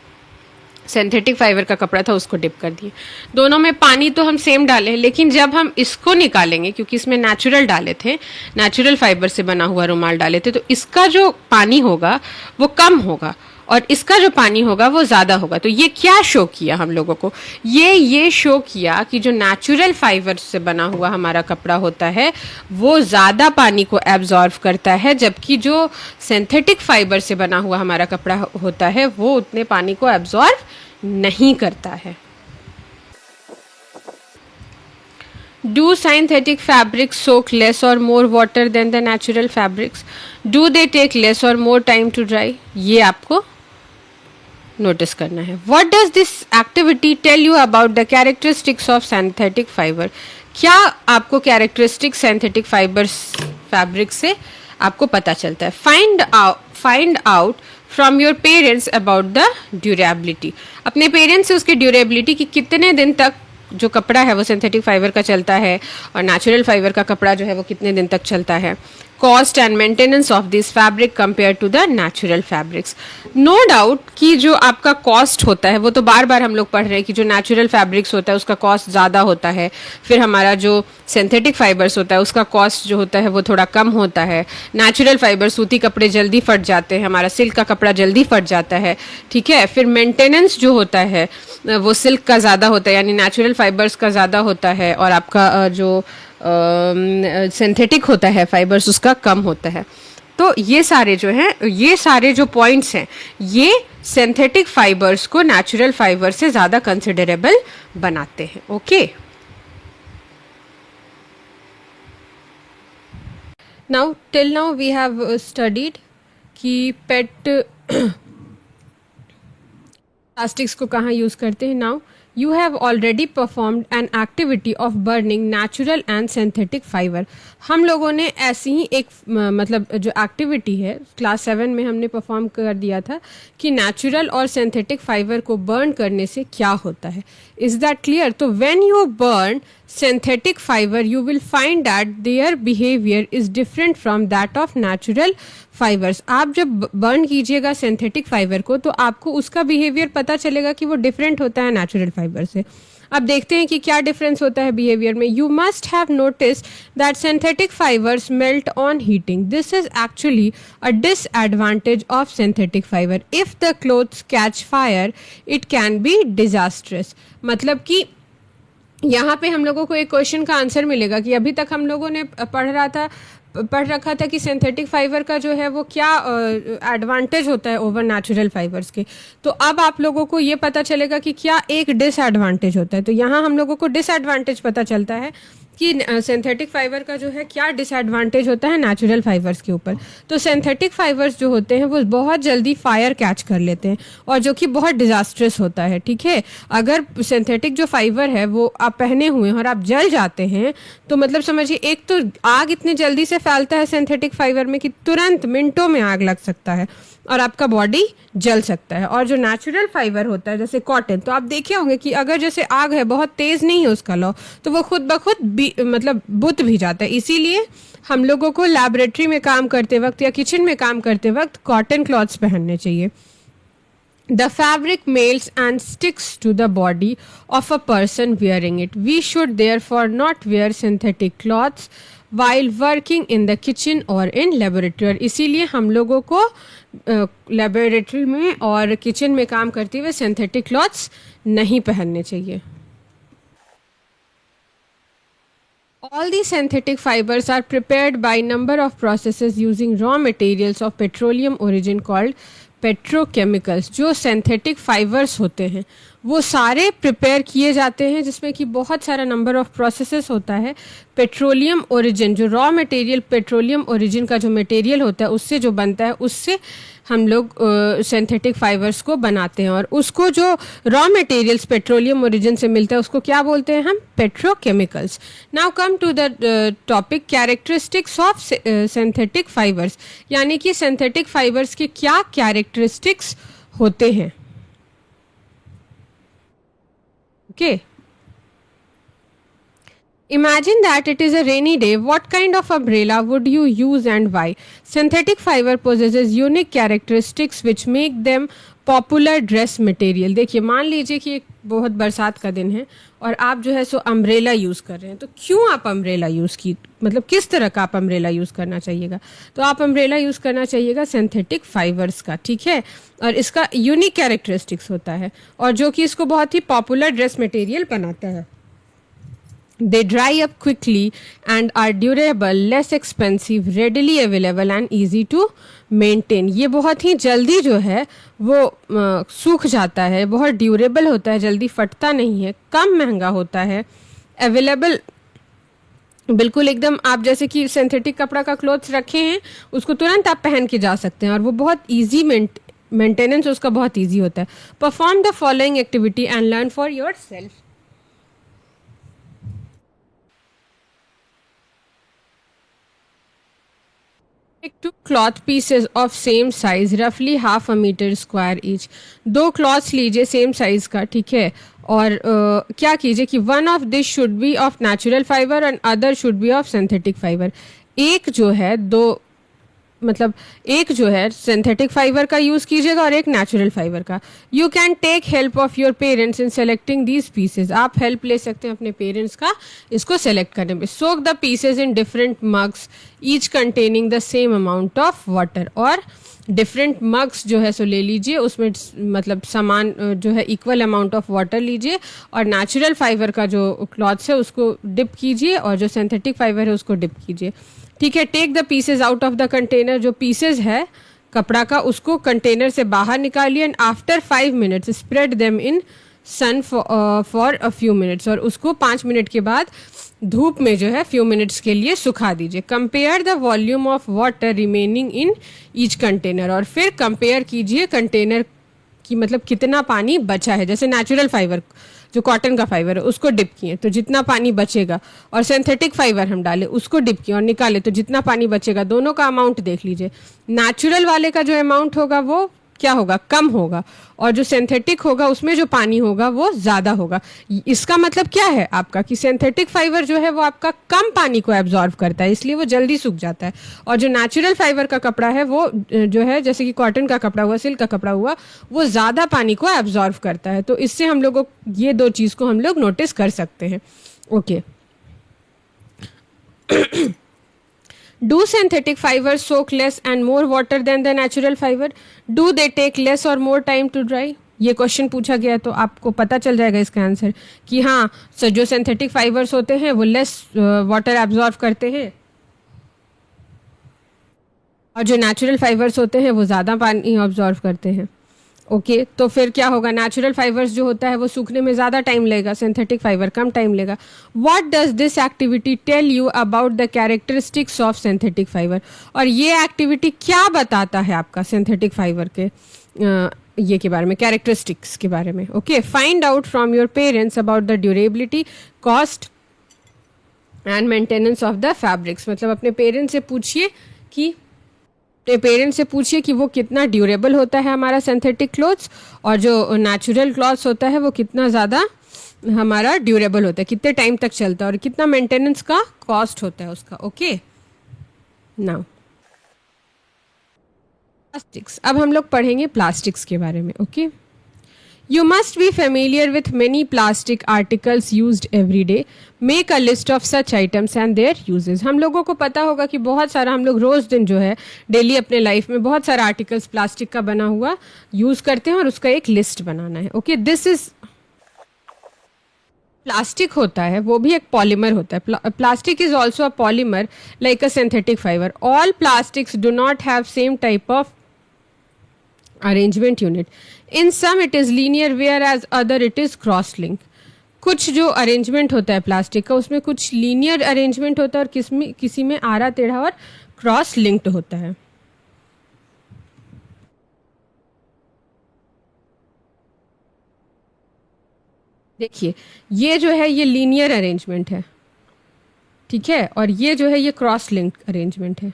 Speaker 1: सिंथेटिक फाइबर का कपड़ा था उसको डिप कर दिए. दोनों में पानी तो हम सेम डाले हैं, लेकिन जब हम इसको निकालेंगे, क्योंकि इसमें नेचुरल डाले थे, नेचुरल फाइबर से बना हुआ रुमाल डाले थे, तो इसका जो पानी होगा वो कम होगा और इसका जो पानी होगा वो ज़्यादा होगा. तो ये क्या शो किया हम लोगों को, ये शो किया कि जो नेचुरल फाइबर से बना हुआ हमारा कपड़ा होता है वो ज़्यादा पानी को एब्जॉर्व करता है, जबकि जो सिंथेटिक फाइबर से बना हुआ हमारा कपड़ा होता है वो उतने पानी को एब्जॉर्व नहीं करता है. Do synthetic fabrics soak less or more water than the natural fabrics? Do they take less or more time to dry? ये आपको नोटिस करना है. What does this activity tell you about the characteristics of synthetic fiber? क्या आपको characteristic synthetic fabric से आपको पता चलता है. Find out from your parents about the durability. अपने पेरेंट्स से उसकी ड्यूरेबिलिटी की कितने दिन तक जो कपड़ा है वो सिंथेटिक फाइबर का चलता है और नेचुरल फाइबर का कपड़ा जो है वो कितने दिन तक चलता है. Cost and maintenance of this fabric compare to the natural fabrics. No doubt कि जो आपका कॉस्ट होता है वो तो बार बार हम लोग पढ़ रहे हैं कि जो नेचुरल फैब्रिक्स होता है उसका कॉस्ट ज़्यादा होता है, फिर हमारा जो सिंथेटिक फाइबर्स होता है उसका कॉस्ट जो होता है वो थोड़ा कम होता है. नेचुरल फाइबर सूती कपड़े जल्दी फट जाते हैं, हमारा सिल्क का कपड़ा जल्दी फट जाता है. ठीक है, फिर मेंटेनेंस जो होता है वो सिल्क का ज़्यादा होता है, यानी नेचुरल फाइबर्स का ज़्यादा होता है, और आपका जो सिंथेटिक होता है फाइबर्स उसका कम होता है. तो ये सारे जो हैं, ये सारे जो पॉइंट्स हैं ये सिंथेटिक फाइबर्स को नेचुरल फाइबर से ज़्यादा कंसिडरेबल बनाते हैं. Okay, now till now we have studied कि पेट प्लास्टिक्स को कहाँ यूज़ करते हैं. Now you have already performed an activity of burning natural and synthetic fiber. हम लोगों ने ऐसी ही एक मतलब जो एक्टिविटी है क्लास 7 में हमने परफॉर्म कर दिया था कि नेचुरल और सिंथेटिक फाइबर को बर्न करने से क्या होता है. Is that clear? तो when you burn synthetic fiber you will find that their behavior is different from that of natural fibers. आप जब बर्न कीजिएगा सिंथेटिक फाइबर को तो आपको उसका बिहेवियर पता चलेगा कि वो डिफरेंट होता है नेचुरल फाइबर से. अब देखते हैं कि क्या डिफरेंस होता है बिहेवियर में. You must have notice that synthetic fibres melt on heating. This is actually a disadvantage of synthetic fibre. If the clothes catch fire it can B disastrous. मतलब कि यहाँ पे हम लोगों को एक क्वेश्चन का आंसर मिलेगा कि अभी तक हम लोगों ने पढ़ रखा था कि सिंथेटिक फाइबर का जो है वो क्या एडवांटेज होता है ओवर नेचुरल फाइबर्स के. तो अब आप लोगों को ये पता चलेगा कि क्या एक डिसएडवांटेज होता है. तो यहाँ हम लोगों को डिसएडवांटेज पता चलता है कि सिंथेटिक फाइबर का जो है क्या डिसएडवांटेज होता है नेचुरल फाइबर्स के ऊपर. तो सिंथेटिक फाइबर्स जो होते हैं वो बहुत जल्दी फायर कैच कर लेते हैं और जो कि बहुत डिजास्ट्रस होता है. ठीक है, अगर सिंथेटिक जो फाइबर है वो आप पहने हुए हैं और आप जल जाते हैं तो मतलब समझिए एक तो आग इतनी जल्दी से फैलता है सिंथेटिक फाइबर में कि तुरंत मिनटों में आग लग सकता है और आपका बॉडी जल सकता है. और जो नेचुरल फाइबर होता है जैसे कॉटन, तो आप देखे होंगे कि अगर जैसे आग है बहुत तेज नहीं है उसका लौ तो वो खुद ब खुद मतलब बुझ भी जाता है. इसीलिए हम लोगों को लैबोरेटरी में काम करते वक्त या किचन में काम करते वक्त कॉटन क्लॉथ्स पहनने चाहिए. The fabric melts and sticks to the body of a person wearing it. We should therefore not wear synthetic cloths while working in the kitchen or in laboratory. और इसीलिए हम लोगों को लेबोरेटरी में और kitchen में काम करते हुए सिंथेटिक क्लॉथ्स नहीं पहनने चाहिए. All these synthetic fibers are prepared by number of processes using raw materials of petroleum origin called petrochemicals. जो सिंथेटिक फाइबर्स होते हैं वो सारे प्रिपेयर किए जाते हैं जिसमें कि बहुत सारा नंबर ऑफ प्रोसेसेस होता है. पेट्रोलियम ओरिजिन जो रॉ मटेरियल पेट्रोलियम ओरिजिन का जो मटेरियल होता है उससे जो बनता है उससे हम लोग सिंथेटिक फाइबर्स को बनाते हैं. और उसको जो रॉ मटेरियल्स पेट्रोलियम ओरिजिन से मिलता है उसको क्या बोलते हैं हम? Petrochemicals. Now come to the topic characteristics of synthetic fibres. यानी कि सिंथेटिक फाइबर्स के क्या कैरेक्टरिस्टिक्स होते हैं. Okay. Imagine that it is a rainy day. What kind of umbrella would you use and why? Synthetic fiber possesses unique characteristics which make them popular dress material. देखिए मान लीजिए कि एक बहुत बरसात का दिन है और आप जो है सो अम्ब्रेला यूज़ कर रहे हैं. तो क्यों आप अम्ब्रेला यूज़ की मतलब किस तरह का आप अम्ब्रेला यूज़ करना चाहिएगा? तो आप अम्ब्रेला यूज़ करना चाहिएगा सिंथेटिक फाइबर्स का. ठीक है, और इसका यूनिक कैरेक्टरिस्टिक्स होता है और जो कि इसको बहुत ही पॉपुलर ड्रेस मटेरियल बनाता है. They dry up quickly and are durable, less expensive, readily available and easy to maintain. ये बहुत ही जल्दी जो है वो सूख जाता है, बहुत ड्यूरेबल होता है, जल्दी फटता नहीं है, कम महंगा होता है, अवेलेबल बिल्कुल एकदम आप जैसे कि सिंथेटिक कपड़ा का क्लोथ्स रखे हैं उसको तुरंत आप पहन के जा सकते हैं और वो बहुत ईजी मेंटेनेंस उसका बहुत ईजी होता है. Perform the following activity and learn for your self. Take two cloth pieces of same size, roughly half a meter square each. दो क्लॉथ्स लीजिए सेम साइज का. ठीक है, और क्या कीजिए कि one of this should be of natural fibre and other should be of synthetic fibre. एक जो है दो मतलब एक जो है सिंथेटिक फाइबर का यूज़ कीजिएगा और एक नेचुरल फाइबर का. You can take help of your parents in selecting these pieces. आप हेल्प ले सकते हैं अपने पेरेंट्स का इसको सेलेक्ट करने में. Soak the pieces in different mugs each containing the same amount of water. और डिफरेंट मग्स जो है सो ले लीजिए उसमें मतलब समान जो है इक्वल अमाउंट ऑफ वाटर लीजिए और नेचुरल फाइबर का जो क्लॉथ्स है उसको डिप कीजिए और जो सिंथेटिक फाइबर है उसको डिप कीजिए. ठीक है, take the pieces out of the container. जो पीसेज है कपड़ा का उसको कंटेनर से बाहर निकालिए and after 5 minutes spread them in sun for a few minutes. और उसको 5 मिनट के बाद धूप में जो है फ्यू मिनट्स के लिए सुखा दीजिए. Compare the volume of water remaining in each container. और फिर कंपेयर कीजिए कंटेनर की मतलब कितना पानी बचा है. जैसे नेचुरल फाइबर जो कॉटन का फाइबर है उसको डिप किए तो जितना पानी बचेगा, और सिंथेटिक फाइबर हम डाले उसको डिप किए और निकाले तो जितना पानी बचेगा, दोनों का अमाउंट देख लीजिए। नेचुरल वाले का जो अमाउंट होगा वो क्या होगा, कम होगा, और जो सिंथेटिक होगा उसमें जो पानी होगा वो ज़्यादा होगा। इसका मतलब क्या है आपका कि सिंथेटिक फाइबर जो है वो आपका कम पानी को एब्जॉर्व करता है, इसलिए वो जल्दी सूख जाता है, और जो नेचुरल फाइबर का कपड़ा है वो जो है जैसे कि कॉटन का कपड़ा हुआ, सिल्क का कपड़ा हुआ, वो ज़्यादा पानी को एब्जॉर्व करता है। तो इससे हम लोगों ये दो चीज़ को हम लोग नोटिस कर सकते हैं। Okay, Do synthetic fibers soak less and more water than the natural fiber? Do they take less or more time to dry? ये क्वेश्चन पूछा गया तो आपको पता चल जाएगा इसका आंसर कि हाँ, जो सिंथेटिक फाइबर्स होते हैं वो लेस वाटर एब्जॉर्व करते हैं, और जो नेचुरल फाइबर्स होते हैं वो ज़्यादा पानी ऑब्जॉर्व करते हैं। ओके, तो फिर क्या होगा, नेचुरल फाइबर्स जो होता है वो सूखने में ज़्यादा टाइम लगेगा, सिंथेटिक फाइबर कम टाइम लेगा। What does this activity tell you about the characteristics of synthetic fibre? और ये एक्टिविटी क्या बताता है आपका सिंथेटिक फाइबर के ये के बारे में, कैरेक्टरिस्टिक्स के बारे में। Okay, find out from your parents about the durability, cost and maintenance of the fabrics. मतलब अपने पेरेंट्स से पूछिए कि वो कितना ड्यूरेबल होता है हमारा सिंथेटिक क्लॉथ्स, और जो नेचुरल क्लॉथ्स होता है वो कितना ज़्यादा हमारा ड्यूरेबल होता है, कितने टाइम तक चलता है, और कितना मेंटेनेंस का कॉस्ट होता है उसका। Okay, now plastics. अब हम लोग पढ़ेंगे प्लास्टिक्स के बारे में। Okay, You must be familiar with many plastic articles used every day. Make a list of such items and their uses. हम लोगों को पता होगा कि बहुत सारा हम लोग रोज़ दिन जो है डेली अपने लाइफ में बहुत सारा आर्टिकल्स प्लास्टिक का बना हुआ यूज़ करते हैं, और उसका एक लिस्ट बनाना है। ओके, दिस इज प्लास्टिक होता है वो भी एक पॉलीमर होता है। Plastic is also a polymer like a synthetic fibre. All plastics do not have same type of arrangement unit. In some it is linear whereas other it is cross link. कुछ जो arrangement होता है plastic का उसमें कुछ linear arrangement होता है और किसी में आरा टेढ़ा और क्रॉस लिंक्ड होता है। देखिए ये जो है ये लीनियर अरेंजमेंट है, ठीक है, और ये जो है ये क्रॉस लिंक्ड अरेंजमेंट है।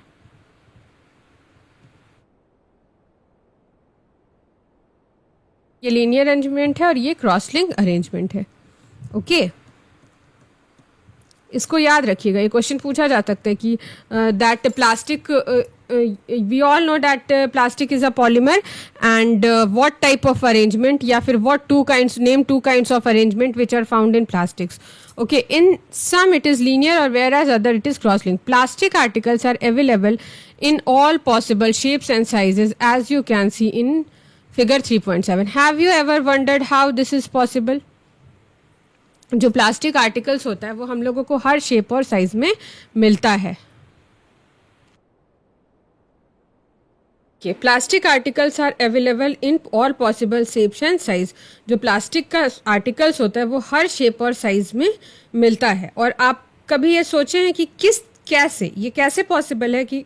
Speaker 1: ये लीनियर अरेंजमेंट है और ये क्रॉस लिंक अरेंजमेंट है। ओके, इसको याद रखिएगा, ये क्वेश्चन पूछा जा सकता है कि that plastic, we all know that plastic is a polymer and what type of arrangement, या फिर what name two kinds of arrangement which are found in plastics. Okay, in some it is linear और whereas other it is cross link. Plastic articles are available in all possible shapes and sizes as you can see in Figure 3.7. Have you ever wondered how this is possible? जो plastic articles होता है वो हम लोगों को हर shape और size में मिलता है। Plastic articles are available in all possible shapes and size. जो प्लास्टिक का आर्टिकल्स होता है वो हर शेप और साइज में मिलता है। और आप कभी ये सोचे हैं कि ये कैसे पॉसिबल है कि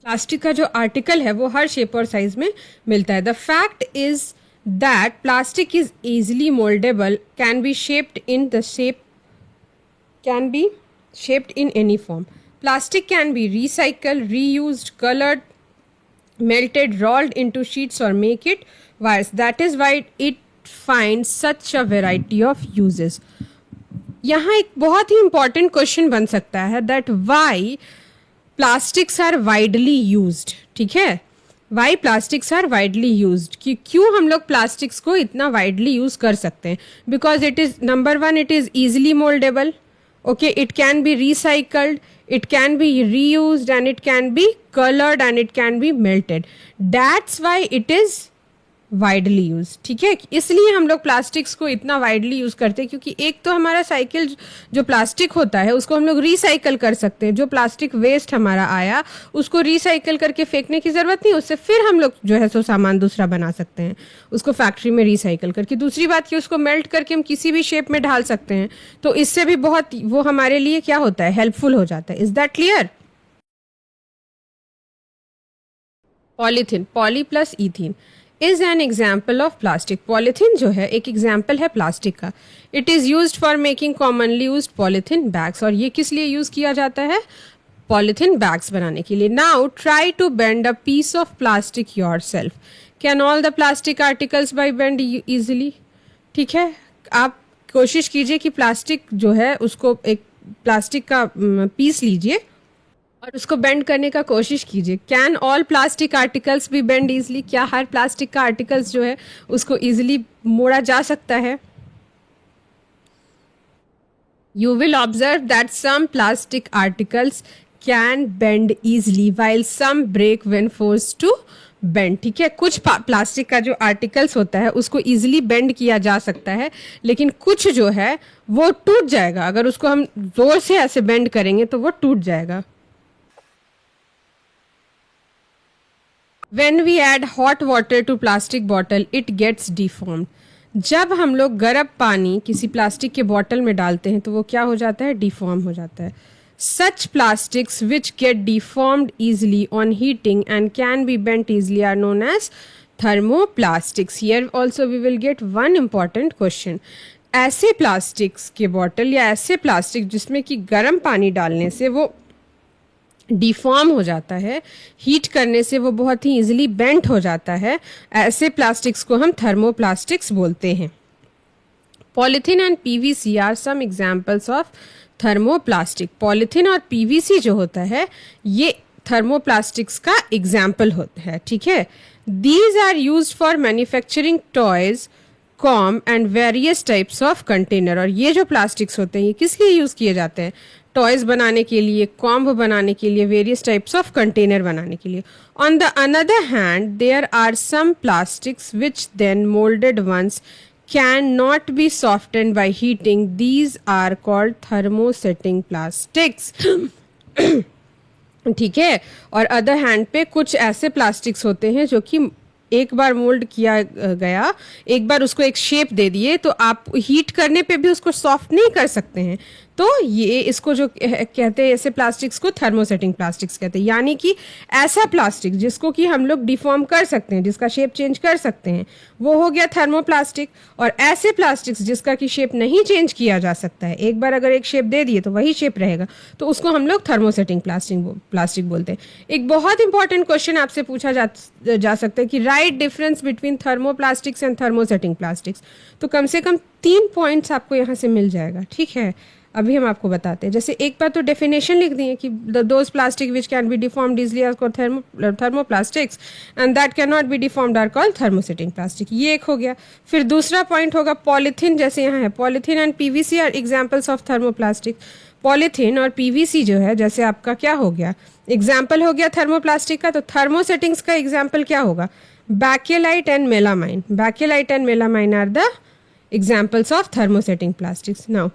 Speaker 1: प्लास्टिक का जो आर्टिकल है वो हर शेप और साइज में मिलता है। The fact is that plastic is easily mouldable, can be shaped in any form. Plastic can be recycled, reused, coloured, melted, rolled into sheets or make it wires. That is why it finds such a variety of uses. यहाँ एक बहुत ही important question बन सकता है that why plastics are widely used. ठीक है, why plastics are widely used, कि क्यों हम लोग प्लास्टिक्स को इतना वाइडली यूज कर सकते हैं। Because it is number one, it is easily mouldable, okay, it can be recycled, it can be reused, and it can be colored, and it can be melted. That's why it is widely use. ठीक है, इसलिए हम लोग plastics को इतना widely use करते हैं क्योंकि एक तो हमारा साइकिल जो प्लास्टिक होता है उसको हम लोग रिसाइकल कर सकते हैं। जो प्लास्टिक वेस्ट हमारा आया उसको रिसाइकल करके फेंकने की जरूरत नहीं, उससे फिर हम लोग जो है सो सामान दूसरा बना सकते हैं उसको फैक्ट्री में रिसाइकल करके। दूसरी बात कि उसको मेल्ट करके हम किसी भी शेप में ढाल सकते हैं, तो इससे भी बहुत वो हमारे लिए क्या होता है, हेल्पफुल हो जाता है। Is that clear? Polythene, poly plus ethene, is an example of plastic. Polythene जो है एक एग्जाम्पल है प्लास्टिक का। It is use for making commonly use polythene bags, और ये किस लिए यूज़ किया जाता है? पॉलीथीन बैग्स बनाने के लिए। Now try to bend a piece of plastic yourself. Can all the plastic articles be bend easily? ठीक है, आप कोशिश कीजिए कि प्लास्टिक जो है उसको, एक प्लास्टिक का पीस लीजिए और उसको बेंड करने का कोशिश कीजिए। कैन ऑल प्लास्टिक आर्टिकल्स भी बेंड इजिली? क्या हर प्लास्टिक का आर्टिकल्स जो है उसको इजिली मोड़ा जा सकता है? You will observe that some plastic articles can bend easily while some break when forced to bend। ठीक है, कुछ प्लास्टिक का जो आर्टिकल्स होता है उसको इजीली बेंड किया जा सकता है, लेकिन कुछ जो है वो टूट जाएगा। अगर उसको हम जोर से ऐसे बेंड करेंगे तो वो टूट जाएगा। When we add hot water to plastic bottle, it gets deformed। जब हम लोग गर्म पानी किसी प्लास्टिक के बॉटल में डालते हैं तो वो क्या हो जाता है? डिफॉर्म हो जाता है। Such plastics which get deformed easily on heating and can be bent easily are known as thermoplastics। Here also we will get one important question। ऐसे प्लास्टिक्स के बॉटल या ऐसे प्लास्टिक जिसमें कि गर्म पानी डालने से वो डिफॉर्म हो जाता है, हीट करने से वो बहुत ही इजीली बेंट हो जाता है, ऐसे प्लास्टिक्स को हम थर्मोप्लास्टिक्स बोलते हैं। Polythene and PVC are some examples of thermoplastic. Polythene और पीवीसी जो होता है ये थर्मोप्लास्टिक्स का एग्जाम्पल होता है। ठीक है, these are used for manufacturing toys, comb and various types of container. और ये जो प्लास्टिक्स होते हैं ये किस लिए यूज किए जाते हैं? टॉयज बनाने के लिए, कॉम्ब बनाने के लिए, वेरियस टाइप्स ऑफ कंटेनर बनाने के लिए। On the another hand there are some plastics which then moulded once can not be softened by heating. These are called thermosetting plastics. ठीक है, और अदर हैंड पे कुछ ऐसे प्लास्टिक्स होते हैं जो कि एक बार मोल्ड किया गया, एक बार उसको एक शेप दे दिए तो आप हीट करने पे भी उसको सॉफ्ट नहीं कर सकते हैं। तो ये इसको जो कहते हैं ऐसे प्लास्टिक्स को थर्मोसेटिंग प्लास्टिक्स कहते हैं। यानी कि ऐसा प्लास्टिक जिसको कि हम लोग डिफॉर्म कर सकते हैं, जिसका शेप चेंज कर सकते हैं, वो हो गया थर्मोप्लास्टिक। और ऐसे प्लास्टिक्स जिसका कि शेप नहीं चेंज किया जा सकता है, एक बार अगर एक शेप दे दिए तो वही शेप रहेगा, तो उसको हम लोग थर्मोसेटिंग प्लास्टिक बोलते हैं। एक बहुत इंपॉर्टेंट क्वेश्चन आपसे पूछा जा सकता है कि right difference between thermoplastics and thermosetting plastics. तो कम से कम 3 पॉइंट्स आपको यहाँ से मिल जाएगा। ठीक है, अभी हम आपको बताते हैं। जैसे एक बार तो डेफिनेशन लिख दी है कि those plastic which can be deformed easily are called thermoplastics and that can not be deformed are called thermosetting plastic. ये एक हो गया। फिर दूसरा पॉइंट होगा पॉलीथीन। जैसे यहाँ है polythene and PVC are examples of thermoplastic. Polythene और पीवीसी जो है, जैसे आपका क्या हो गया, एग्जाम्पल हो गया थर्मोप्लास्टिक का। तो थर्मोसेटिंग्स का एग्जाम्पल क्या होगा? Bakelite and melamine. Bakelite and melamine are the examples of thermosetting plastics. Now,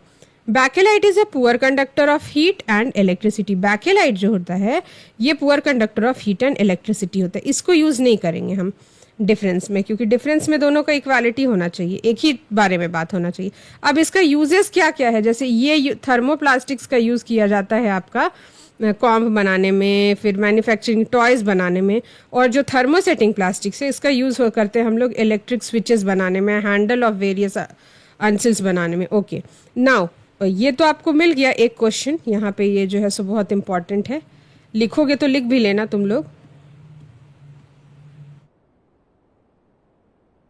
Speaker 1: bakelite is a poor conductor of heat and electricity. bakelite जो होता है ये poor conductor of heat and electricity होता है। इसको यूज नहीं करेंगे हम डिफरेंस में, क्योंकि डिफरेंस में दोनों का इक्वालिटी होना चाहिए, एक ही बारे में बात होना चाहिए। अब इसका यूजेस क्या क्या है? जैसे ये थर्मोप्लास्टिक्स का यूज किया जाता है आपका कॉम्ब बनाने में, फिर मैन्युफैक्चरिंग टॉयज बनाने में। और जो थर्मोसेटिंग प्लास्टिक्स है इसका यूज़ करते हैं हम लोग इलेक्ट्रिक स्विचेस बनाने में, हैंडल ऑफ वेरियस अंसिल्स बनाने में। ओके, नाउ ये तो आपको मिल गया एक क्वेश्चन यहाँ पे, ये जो है सो बहुत इंपॉर्टेंट है, लिखोगे तो लिख भी लेना तुम लोग।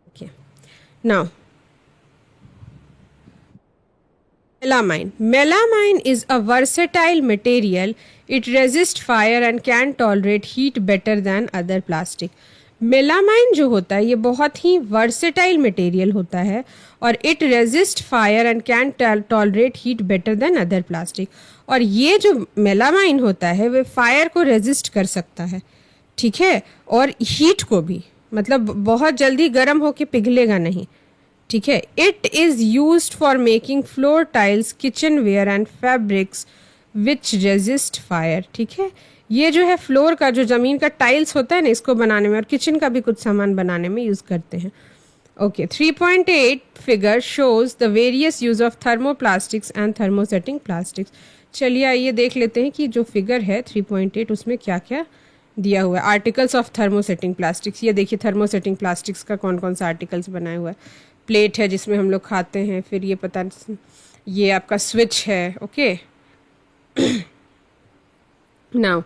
Speaker 1: Okay, now melamine. Melamine is a versatile material. It resists fire and can tolerate heat better than other plastic. Melamine जो होता है ये बहुत ही वर्सेटाइल मटेरियल होता है और it resist fire and can tolerate heat better than other plastic. और ये जो मेलामाइन होता है वो फायर को रेजिस्ट कर सकता है, ठीक है, और हीट को भी, मतलब बहुत जल्दी गर्म होके पिघलेगा नहीं, ठीक है। It is used for making floor tiles, kitchen ware and fabrics which resist fire, ठीक है। ये जो है फ्लोर का, जो ज़मीन का टाइल्स होता है ना, इसको बनाने में और किचन का भी कुछ सामान बनाने में यूज़ करते हैं। Okay, 3.8 figure shows the various use of thermoplastics and thermosetting plastics. चलिए आइए देख लेते हैं कि जो फिगर है 3.8 उसमें क्या क्या दिया हुआ है आर्टिकल्स ऑफ थर्मोसेटिंग प्लास्टिक्स। ये देखिए थर्मोसेटिंग प्लास्टिक्स का कौन कौन सा आर्टिकल्स बनाया हुआ है। प्लेट है जिसमें हम लोग खाते हैं, फिर ये पता ये आपका स्विच है। Okay now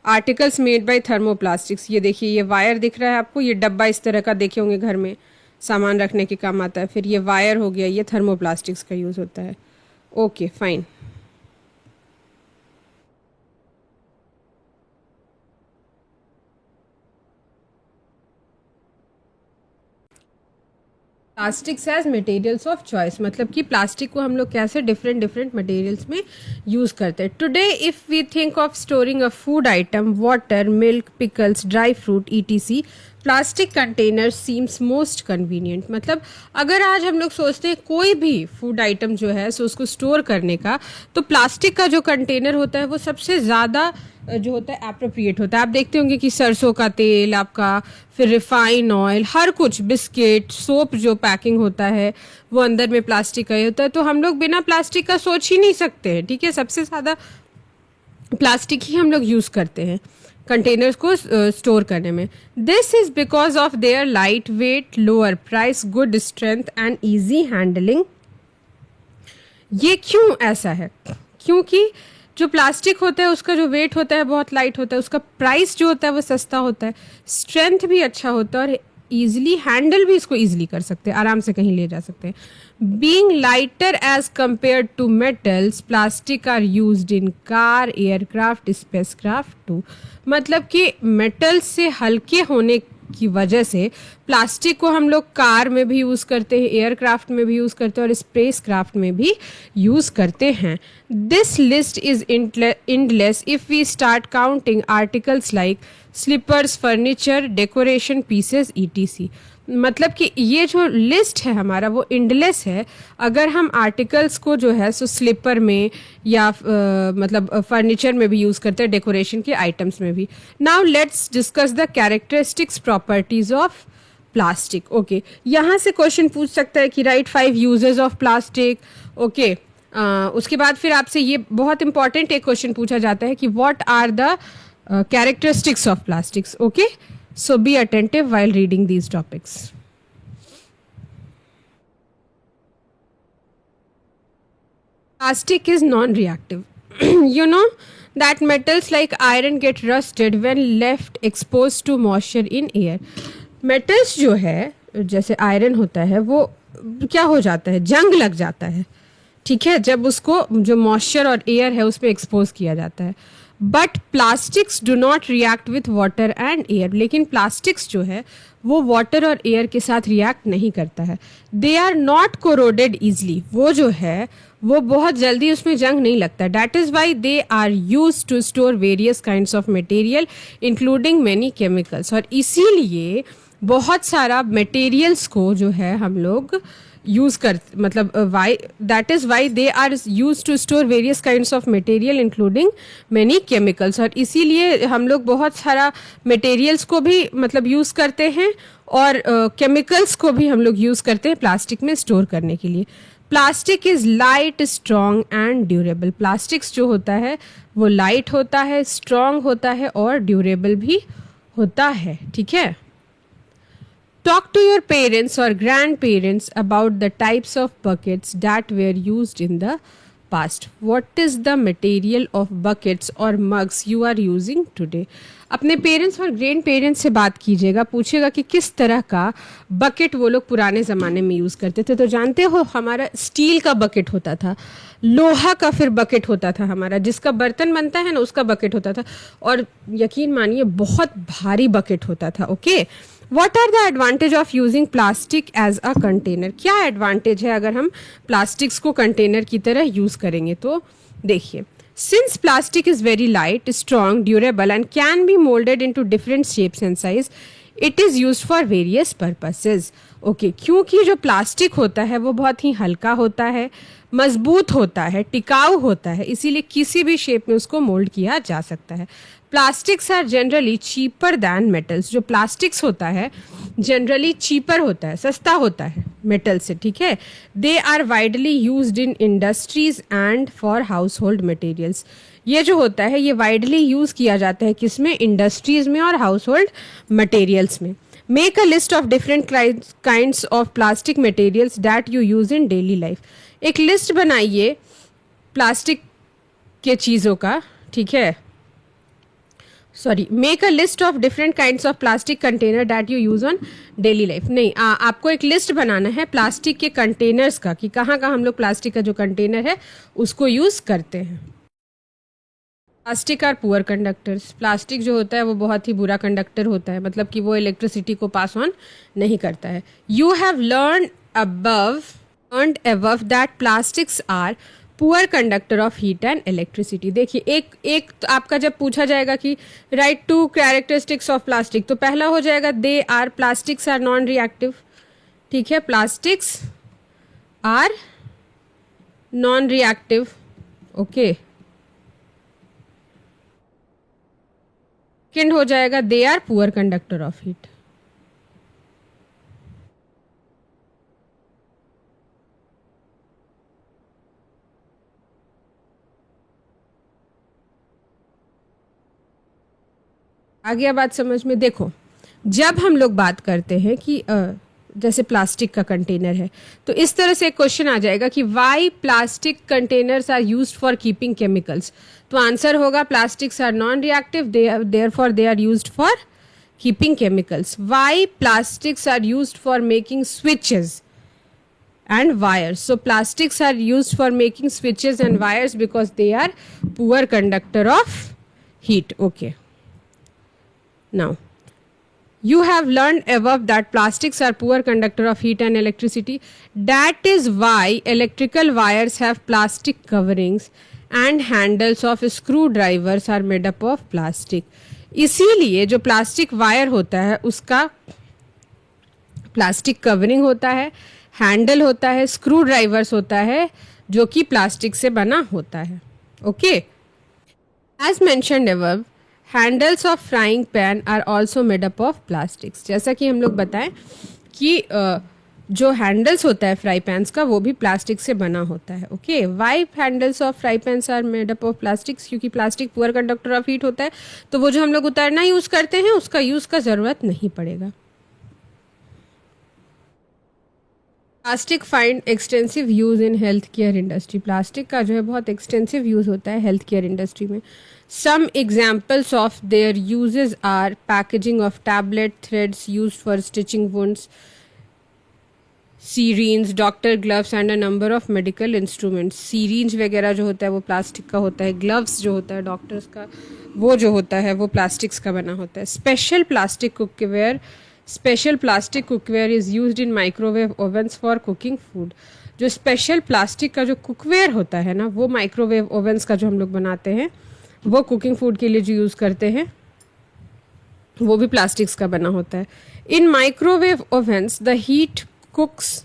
Speaker 1: articles made by thermoplastics. ये देखिए ये वायर दिख रहा है आपको, ये डब्बा इस तरह का देखे होंगे घर में, सामान रखने के काम आता है। फिर ये वायर हो गया, ये थर्मोप्लास्टिक्स का यूज़ होता है। Okay fine. Plastics as materials of choice, मतलब कि प्लास्टिक को हम लोग कैसे डिफरेंट डिफरेंट मटेरियल्स में यूज़ करते हैं। Today if we think of storing a food item, water, milk, pickles, dry fruit etc, plastic container seems most convenient. मतलब अगर आज हम लोग सोचते हैं कोई भी फूड आइटम जो है सो उसको स्टोर करने का, तो प्लास्टिक का जो कंटेनर होता है वो सबसे ज़्यादा जो होता है एप्रोप्रिएट होता है। आप देखते होंगे कि सरसों का तेल आपका, फिर रिफाइन ऑयल, हर कुछ, बिस्किट, सोप जो पैकिंग होता है वो अंदर में प्लास्टिक का ही होता है। तो हम लोग बिना प्लास्टिक का सोच ही नहीं सकते हैं। ठीक है, सबसे ज़्यादा प्लास्टिक ही हम लोग यूज़ करते हैं कंटेनर्स को स्टोर करने में। This is because of their light weight, lower price, good strength and easy handling. ये क्यों ऐसा है? क्योंकि जो प्लास्टिक होता है उसका जो वेट होता है बहुत लाइट होता है, उसका प्राइस जो होता है वो सस्ता होता है, स्ट्रेंथ भी अच्छा होता है, और ईजिली हैंडल भी इसको ईजिली कर सकते हैं, आराम से कहीं ले जा सकते हैं। Being lighter as compare to metals, plastic are used in car, aircraft, spacecraft too. मतलब कि मेटल से हल्के होने की वजह से प्लास्टिक को हम लोग कार में भी यूज़ करते हैं, एयरक्राफ्ट में भी यूज़ करते हैं, और स्पेस क्राफ्ट में भी यूज़ करते हैं। This list is endless if we start counting articles like slippers, furniture, decoration pieces, etc. मतलब कि ये जो लिस्ट है हमारा वो इंडलेस है अगर हम आर्टिकल्स को जो है सो स्लीपर में या मतलब फर्नीचर में भी यूज़ करते हैं, डेकोरेशन के आइटम्स में भी। Now let's discuss the characteristics properties of plastic. Okay, यहाँ से क्वेश्चन पूछ सकता है कि right 5 uses of plastic. Okay, उसके बाद फिर आपसे ये बहुत इंपॉर्टेंट एक क्वेश्चन पूछा जाता है कि what are the characteristics of plastics. Okay, so be attentive while reading these topics. Plastic is non-reactive. You know that metals like iron get rusted when left exposed to moisture in air. Metals जो है जैसे iron होता है वो क्या हो जाता है, जंग लग जाता है। ठीक है, जब उसको जो मॉइस्चर और एयर है उसमें एक्सपोज किया जाता है। But plastics do not react with water and air. लेकिन प्लास्टिक्स जो है वो वाटर और एयर के साथ रिएक्ट नहीं करता है। They are not corroded easily. वो जो है वो बहुत जल्दी उसमें जंग नहीं लगता। That is why they are use to store various kinds of material including many chemicals. और इसीलिए बहुत सारा मटेरियल्स को जो है हम लोग यूज कर, मतलब why, that is why they are use to store various kinds of material including many chemicals. और इसीलिए हम लोग बहुत सारा मटेरियल्स को भी मतलब यूज करते हैं और केमिकल्स को भी हम लोग यूज करते हैं प्लास्टिक में स्टोर करने के लिए। Plastic is light, strong and durable. Plastics जो होता है वो लाइट होता है, स्ट्रॉन्ग होता है और ड्यूरेबल भी होता है। ठीक है, talk to your parents or grandparents about the types of buckets that were used in the past. What is the material of buckets or mugs you are using today? अपने parents और grand parents से बात कीजिएगा, पूछेगा कि किस तरह का बकेट वो लोग पुराने ज़माने में यूज़ करते थे। तो जानते हो हमारा स्टील का बकेट होता था, लोहा का फिर बकेट होता था हमारा, जिसका बर्तन बनता है ना उसका बकेट होता था, और यकीन मानिए बहुत भारी बकेट होता था। Okay, what are the advantage of using plastic as a container? क्या एडवांटेज है अगर हम प्लास्टिक्स को कंटेनर की तरह यूज़ करेंगे? तो देखिए, since plastic is very light, strong, durable and can be moulded into different shapes and size, it is used for various purposes. Okay, क्योंकि जो प्लास्टिक होता है वो बहुत ही हल्का होता है, मजबूत होता है, टिकाऊ होता है, इसीलिए किसी भी शेप में उसको मोल्ड किया जा सकता है। Plastics are generally cheaper than metals. जो प्लास्टिक्स होता है जनरली चीपर होता है, सस्ता होता है मेटल से। ठीक है, they are widely used in industries and for household materials. ये जो होता है ये वाइडली यूज किया जाता है किसमें, इंडस्ट्रीज में और हाउस होल्ड मटेरियल्स में. Make a list of different kinds of plastic materials that you use in daily life. एक लिस्ट बनाइए प्लास्टिक के चीज़ों का, ठीक है. Sorry, make a list of different kinds of plastic container that you use on daily life. नहीं, आपको एक लिस्ट बनाना है प्लास्टिक के कंटेनर्स का कि कहाँ कहाँ हम लोग प्लास्टिक का जो कंटेनर है उसको यूज करते हैं. Plastic are poor conductors. Plastic जो होता है वो बहुत ही बुरा कंडक्टर होता है, मतलब कि वो इलेक्ट्रिसिटी को पास ऑन नहीं करता है. You have learn above that plastics are poor conductor of heat and electricity. देखिए एक तो आपका जब पूछा जाएगा कि write two characteristics of plastic, तो पहला हो जाएगा they are, plastics are non reactive. ठीक है, plastics are non reactive. Okay, second हो जाएगा they are poor conductor of heat. आ गया बात समझ में. देखो, जब हम लोग बात करते हैं कि जैसे प्लास्टिक का कंटेनर है, तो इस तरह से एक क्वेश्चन आ जाएगा कि why plastic containers are used for keeping chemicals. तो आंसर होगा plastics are non reactive, therefore they are used for keeping chemicals. Why plastics are used for making switches and wires. So plastics are used for making switches and wires because they are poor conductor of heat. Okay. Now, you have learned above that plastics are poor conductor of heat and electricity. That is why electrical wires have plastic coverings and handles of screwdrivers are made up of plastic. इसीलिए जो plastic wire होता है उसका plastic covering होता है, handle होता है, screw drivers होता है जो कि प्लास्टिक से बना होता है. Okay, as mentioned above, handles of frying pan are also made up of plastics. जैसा कि हम लोग बताएं कि जो हैंडल्स होता है फ्राई पैन्स का वो भी प्लास्टिक से बना होता है. Okay, why handles of fry pans are made up of plastics? क्योंकि plastic poor conductor of heat होता है, तो वो जो हम लोग उतारना यूज करते हैं उसका यूज का जरूरत नहीं पड़ेगा. Plastic find extensive use in health care industry. Plastic का जो है बहुत एक्सटेंसिव यूज होता है हेल्थ केयर इंडस्ट्री में. Some examples of their uses are packaging of tablet, threads use for stitching wounds, syringes, doctor gloves and a number of medical instruments. Syringes वगैरह जो होता है वो प्लास्टिक का होता है. ग्लव्स जो होता है डॉक्टर्स का वो जो होता है वो प्लास्टिक्स का बना होता है. Special plastic cookware, special plastic cookware is used in microwave ओवन्स for cooking food. जो स्पेशल प्लास्टिक का जो कुकवेयर होता है ना, वो माइक्रोवेव ओवन्स का जो हम लोग बनाते हैं वो कुकिंग फूड के लिए जो यूज़ करते हैं वो भी प्लास्टिक्स का बना होता है. In microwave ovens the heat cooks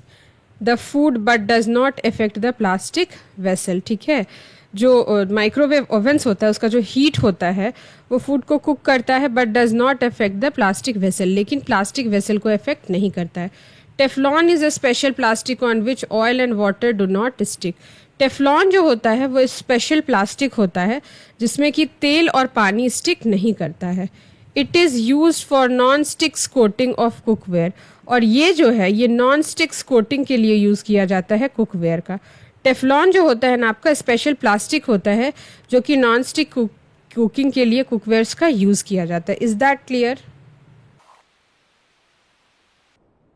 Speaker 1: the food but does not affect the plastic vessel. ठीक है, जो माइक्रोवेव ओवन्स होता है उसका जो हीट होता है वो फूड को कुक करता है but does not affect the plastic vessel, लेकिन प्लास्टिक वेसल को अफेक्ट नहीं करता है. Teflon is a special plastic on which oil and water do not stick. Teflon जो होता है वो स्पेशल प्लास्टिक होता है जिसमें कि तेल और पानी स्टिक नहीं करता है. It is use for non sticks coating of cookware. और ये जो है ये नॉन स्टिक्स कोटिंग के लिए यूज़ किया जाता है कुकवेयर का. टेफ्लॉन जो होता है ना आपका स्पेशल प्लास्टिक होता है जो कि नॉन स्टिक कुकिंग के लिए कुकवेयर्स का यूज किया जाता है. Is that clear?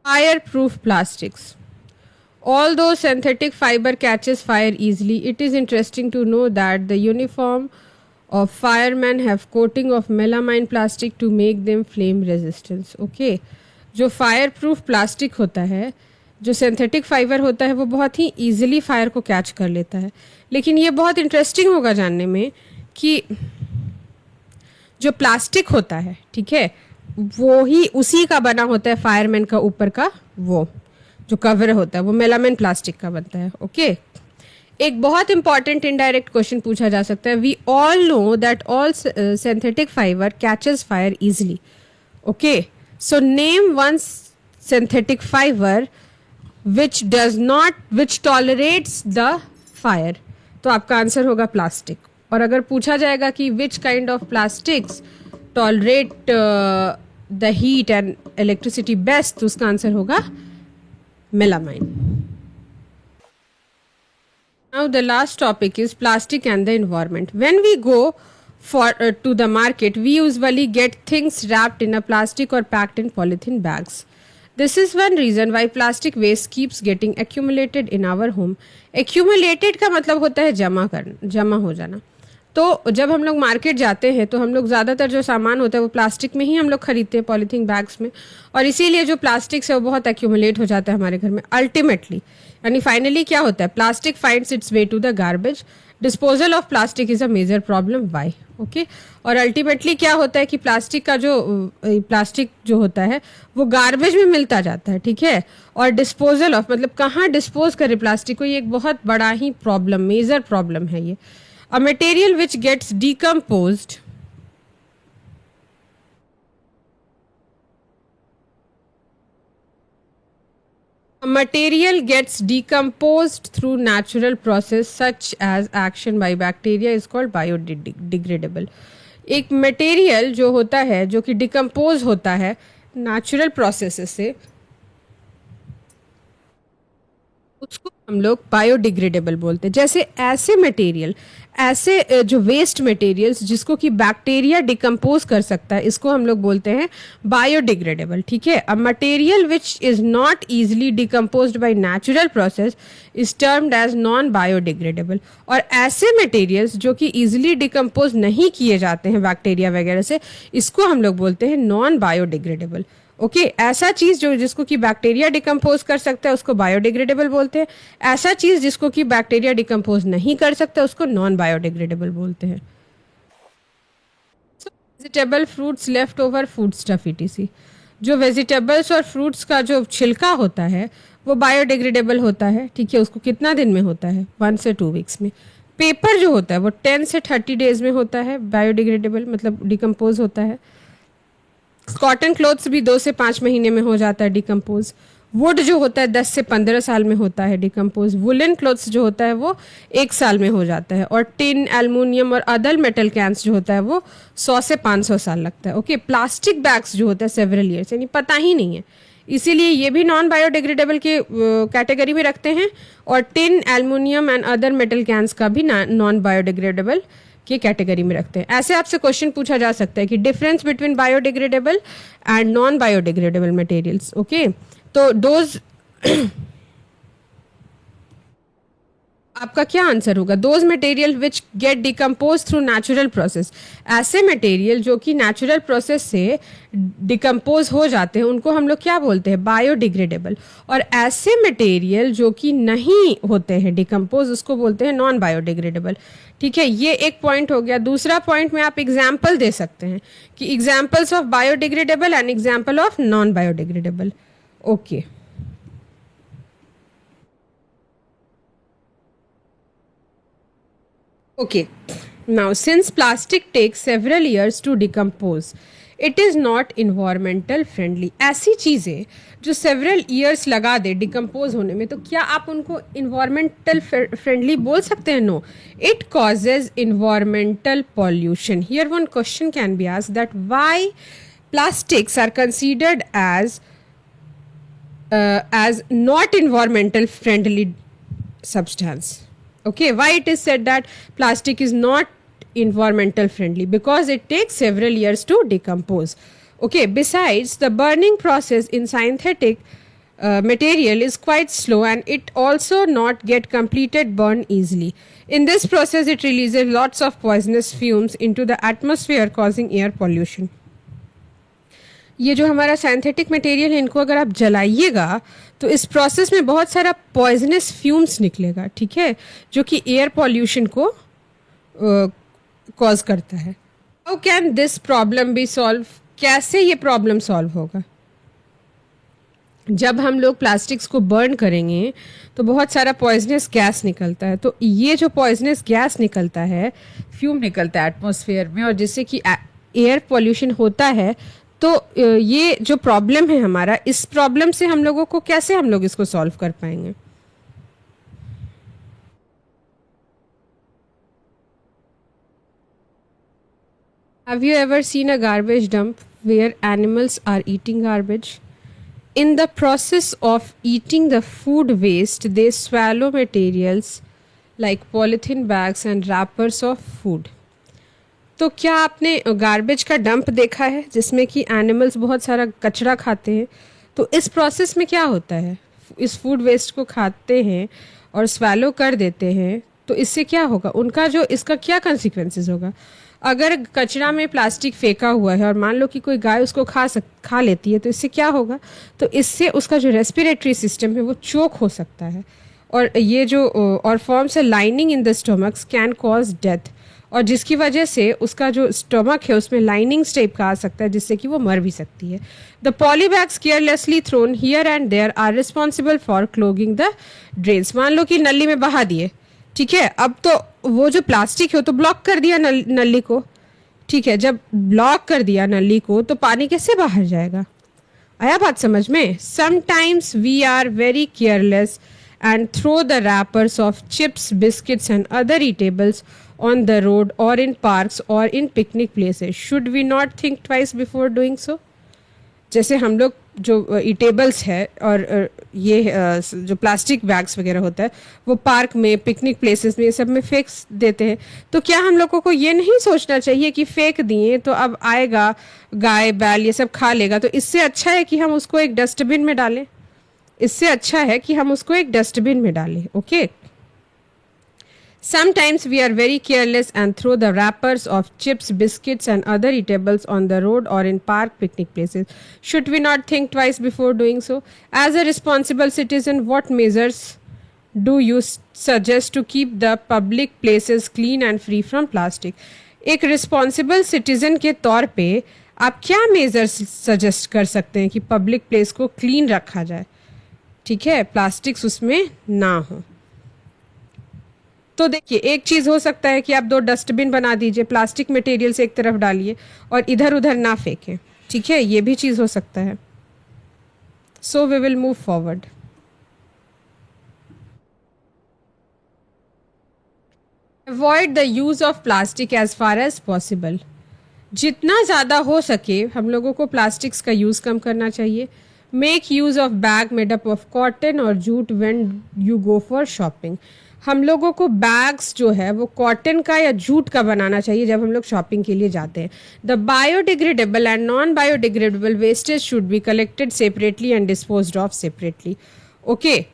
Speaker 1: Fire proof plastics. Although synthetic fiber catches fire easily, it is interesting to know that the uniform of firemen have coating of melamine plastic to make them flame resistance. Okay, जो fire proof plastic होता है, जो synthetic fibre होता है वो बहुत ही easily fire को catch कर लेता है. लेकिन ये बहुत इंटरेस्टिंग होगा जानने में कि जो प्लास्टिक होता है, ठीक है, वो ही उसी का बना होता है फायरमैन का ऊपर का वो जो कवर होता है वो मेलामाइन प्लास्टिक का बनता है. ओके, एक बहुत इंपॉर्टेंट इनडायरेक्ट क्वेश्चन पूछा जा सकता है. We all know that all synthetic fibre catches fire easily. Okay, so name one synthetic fibre which tolerates the fire. तो आपका आंसर होगा प्लास्टिक. और अगर पूछा जाएगा कि which kind of plastics tolerate the heat and electricity best, तो उसका आंसर होगा melamine. Now the last topic is plastic and the environment. When we go for to the market, we usually get things wrapped in a plastic or packed in polythene bags. This is one reason why plastic waste keeps getting accumulated in our home. Accumulated का मतलब होता है जमा हो जाना. तो जब हम लोग मार्केट जाते हैं तो हम लोग ज़्यादातर जो सामान होता है वो प्लास्टिक में ही हम लोग खरीदते हैं, पॉलीथीन बैग्स में, और इसीलिए जो प्लास्टिक्स है वो बहुत एक्यूमुलेट हो जाता है हमारे घर में. अल्टीमेटली यानी फाइनली क्या होता है, plastic finds its way to the garbage. Disposal of plastic is a major problem. Why? Okay. और अल्टीमेटली क्या होता है कि प्लास्टिक जो होता है वो गार्बेज में मिलता जाता है, ठीक है. और डिस्पोजल ऑफ मतलब कहाँ डिस्पोज करें प्लास्टिक को, ये एक बहुत बड़ा ही प्रॉब्लम, मेजर प्रॉब्लम है ये. A material which gets decomposed through natural process such as action by bacteria is called biodegradable. एक मटेरियल जो होता है जो कि डिकम्पोज होता है नेचुरल प्रोसेस से, उसको हम लोग बायोडिग्रेडेबल बोलते हैं. जैसे ऐसे मटेरियल, ऐसे जो वेस्ट मटेरियल्स जिसको कि बैक्टीरिया डिकम्पोज कर सकता है, इसको हम लोग बोलते हैं बायोडिग्रेडेबल, ठीक है. A material which is not easily decomposed by natural process is termed as non biodegradable. और ऐसे मटेरियल्स जो कि इजीली डिकम्पोज नहीं किए जाते हैं बैक्टीरिया वगैरह से, इसको हम लोग बोलते हैं नॉन बायोडिग्रेडेबल. ओके. ऐसा चीज जो जिसको कि बैक्टीरिया डिकम्पोज कर सकता है उसको बायोडिग्रेडेबल बोलते हैं. ऐसा चीज जिसको कि बैक्टीरिया डिकम्पोज नहीं कर सकता उसको नॉन बायोडिग्रेडेबल बोलते हैं. Vegetable, fruits, left over food stuff etc. जो वेजिटेबल्स और फ्रूट्स का जो छिलका होता है वो बायोडिग्रेडेबल होता है, ठीक है. उसको कितना दिन में होता है? 1 से 2 वीक्स में. पेपर जो होता है वो 10 से 30 डेज में होता है बायोडिग्रेडेबल, मतलब डिकम्पोज होता है. कॉटन क्लोथ्स भी 2 से 5 महीने में हो जाता है डिकम्पोज. वुड जो होता है 10 से 15 साल में होता है डिकम्पोज. वुलन क्लोथ्स जो होता है वो 1 साल में हो जाता है. और टिन, एल्युमिनियम और अदर मेटल कैंस जो होता है वो 100 से 500 साल लगता है. ओके. प्लास्टिक बैग्स जो होता है सेवरल ईयर्स, यानी पता ही नहीं है, इसीलिए ये भी नॉन बायोडिग्रेडेबल के कैटेगरी में रखते हैं. और tin, aluminium and other metal cans का भी नॉन बायोडिग्रेडेबल के कैटेगरी में रखते हैं. ऐसे आपसे क्वेश्चन पूछा जा सकता है कि difference between biodegradable and non biodegradable materials. Okay. तो दोज आपका क्या आंसर होगा? Those material which get decompose through natural process. ऐसे मटेरियल जो कि नेचुरल प्रोसेस से डिकम्पोज हो जाते हैं उनको हम लोग क्या बोलते हैं? बायोडिग्रेडेबल. और ऐसे मटेरियल जो कि नहीं होते हैं डिकम्पोज उसको बोलते हैं नॉन बायोडिग्रेडेबल, ठीक है. ये एक पॉइंट हो गया. दूसरा पॉइंट में आप एग्जाम्पल दे सकते हैं कि examples of biodegradable and example of non biodegradable. Okay. Okay, now since plastic takes several years to decompose, it is not environmental friendly. ऐसी चीज़ें जो several years लगा दे डिकम्पोज होने में, तो क्या आप उनको environmental friendly बोल सकते हैं? No. It causes environmental pollution. Here one question can be asked that why plastics are considered as not environmental friendly substance. Okay, why it is said that plastic is not environmental friendly? Because it takes several years to decompose. Okay, besides the burning process in synthetic material is quite slow and it also not get completed burn easily. In this process it releases lots of poisonous fumes into the atmosphere causing air pollution. ये जो हमारा synthetic material है इनको अगर आप जलाइएगा तो इस process में बहुत सारा पॉइजनस फ्यूम्स निकलेगा, ठीक है, जो कि एयर पॉल्यूशन को कॉज करता है. How can this problem be solve? कैसे ये प्रॉब्लम सॉल्व होगा? जब हम लोग प्लास्टिक्स को बर्न करेंगे तो बहुत सारा पॉइजनस गैस निकलता है. तो ये जो पॉइजनस गैस निकलता है, फ्यूम निकलता है एटमॉस्फेयर में, और जिससे कि एयर पॉल्यूशन होता है. तो ये जो प्रॉब्लम है हमारा, इस प्रॉब्लम से हम लोगों को कैसे हम लोग इसको सॉल्व कर पाएंगे? Have you ever seen a garbage dump where animals are eating garbage? In the process of eating the food waste, they swallow materials like polythene bags and wrappers of food. तो क्या आपने garbage का dump देखा है जिसमें कि animals बहुत सारा कचरा खाते हैं? तो इस प्रोसेस में क्या होता है, इस फूड वेस्ट को खाते हैं और स्वैलो कर देते हैं, तो इससे क्या होगा, उनका जो इसका क्या कंसिक्वेंसेस होगा? अगर कचरा में प्लास्टिक फेंका हुआ है और मान लो कि कोई गाय उसको खा लेती है, तो इससे क्या होगा? तो इससे उसका जो रेस्पिरेटरी सिस्टम है वो चोक हो सकता है, और ये जो और forms a lining in the stomachs can cause death, और जिसकी वजह से उसका जो स्टोमक है उसमें लाइनिंग्स टाइप का आ सकता है जिससे कि वो मर भी सकती है. The polybags carelessly thrown here and there are responsible for clogging the drains. मान लो कि नली में बहा दिए, ठीक है, अब तो वो जो प्लास्टिक है तो ब्लॉक कर दिया नली को, ठीक है, जब ब्लॉक कर दिया नली को तो पानी कैसे बाहर जाएगा? आया बात समझ में? Sometimes we are very careless and throw the wrappers of chips, biscuits and other eatables on the road or in parks or in picnic places. Should we not think twice before doing so? जैसे हम लोग जो eatables है और ये जो plastic bags वगैरह होता है वो पार्क में, पिकनिक प्लेसेस में, ये सब में फेंक देते हैं, तो क्या हम लोगों को ये नहीं सोचना चाहिए कि फेंक दिए तो अब आएगा गाय बैल ये सब खा लेगा, तो इससे अच्छा है कि हम उसको एक डस्टबिन में डालें, इससे अच्छा है कि हम उसको एक डस्टबिन में डालें. Okay. Sometimes we are very careless and throw the wrappers of chips, biscuits and other eatables on the road or in park picnic places. Should we not think twice before doing so? As a responsible citizen, what measures do you suggest to keep the public places clean and free from plastic? एक responsible citizen के तौर पे आप क्या measures suggest कर सकते हैं कि पब्लिक प्लेस को क्लीन रखा जाए, ठीक है, प्लास्टिक्स उसमें ना हो? तो देखिए, एक चीज हो सकता है कि आप 2 डस्टबिन बना दीजिए, प्लास्टिक मटेरियल्स एक तरफ डालिए और इधर उधर ना फेंकें, ठीक है, ये भी चीज हो सकता है. So we will move forward. Avoid the use of plastic as far as possible. जितना ज़्यादा हो सके हम लोगों को प्लास्टिक्स का यूज़ कम करना चाहिए. Make use of bag made up of cotton और jute when you go for shopping. हम लोगों को बैग्स जो है वो कॉटन का या जूट का बनाना चाहिए जब हम लोग शॉपिंग के लिए जाते हैं. The biodegradable and non biodegradable wastage should be collected separately and disposed of separately. Okay,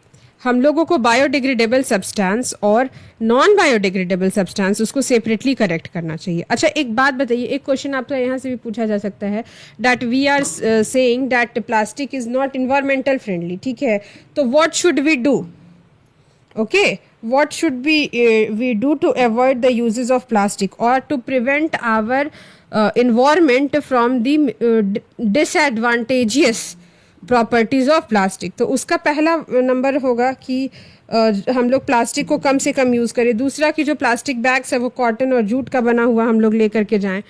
Speaker 1: हम लोगों को बायोडिग्रेडेबल सब्सटेंस और नॉन बायोडिग्रेडेबल सब्सटेंस उसको सेपरेटली करेक्ट करना चाहिए. अच्छा, एक बात बताइए, एक क्वेश्चन आपका यहाँ से भी पूछा जा सकता है, that we are saying that plastic is not environmental friendly, ठीक है, तो what should we do? Okay, what should we do to avoid the uses of plastic or to prevent our environment from the disadvantageous properties of plastic? तो उसका पहला number होगा कि हम लोग प्लास्टिक को कम से कम यूज़ करें. दूसरा कि जो प्लास्टिक बैग्स है वो कॉटन और जूट का बना हुआ हम लोग लेकर के जाएं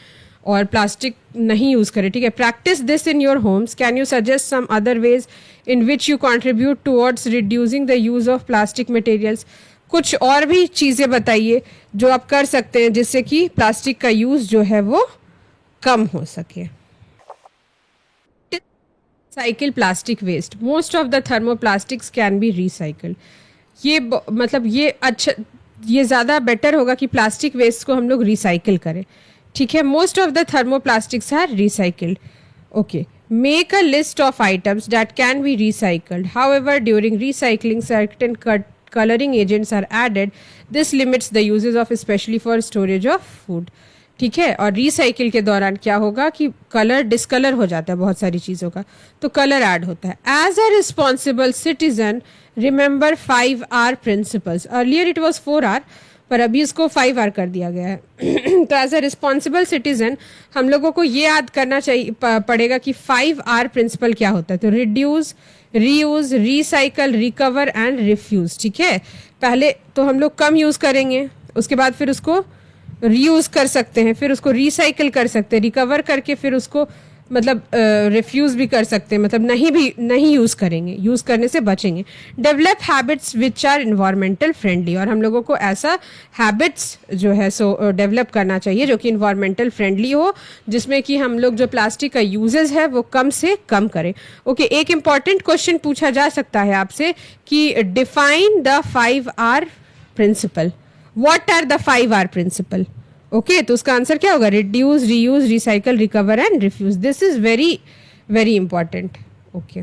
Speaker 1: और प्लास्टिक नहीं यूज़ करें, ठीक है. Practise this in your homes. Can you suggest some other ways in which you contribute towards reducing the use of plastic materials? कुछ और भी चीज़ें बताइए जो आप कर सकते हैं जिससे कि प्लास्टिक का यूज़ जो है वो कम हो सके. Cycle plastic waste. Most of the thermoplastics can be recycled. ये मतलब ये ज़्यादा बेटर होगा कि प्लास्टिक वेस्ट को हम लोग रिसाइकिल करें, ठीक है. Most of the thermoplastics are recycled. Okay, make a list of items that can be recycled. However during recycling certain coloring agents are added. This limits the uses of especially for storage of food. ठीक है. और recycle के दौरान क्या होगा कि colour discolour हो जाता है बहुत सारी चीज़ों का, तो कलर ऐड होता है. As a responsible citizen remember 5R principles. Earlier it was 4R पर अभी इसको 5R कर दिया गया है. तो एज अ रिस्पॉन्सिबल सिटीजन हम लोगों को ये याद करना चाहिए पड़ेगा कि 5R प्रिंसिपल क्या होता है. तो reduce, reuse, recycle, recover and refuse, ठीक है. पहले तो हम लोग कम यूज़ करेंगे, उसके बाद फिर उसको रीयूज़ कर सकते हैं, फिर उसको रिसाइकिल कर सकते हैं, रिकवर करके फिर उसको मतलब रिफ्यूज़ भी कर सकते हैं, मतलब नहीं यूज़ करेंगे, यूज़ करने से बचेंगे। Develop habits which are environmental friendly, और हम लोगों को ऐसा हैबिट्स जो है सो डेवलप करना चाहिए जो कि इन्वायरमेंटल फ्रेंडली हो, जिसमें कि हम लोग जो प्लास्टिक का यूजेस है वो कम से कम करें। ओके, एक इम्पॉर्टेंट क्वेश्चन पूछा जा सकता है आपसे कि define the 5R principle. What are the 5R principle? Okay, तो उसका आंसर क्या होगा? Reduce, reuse, recycle, recover and refuse. This is very very important. Okay,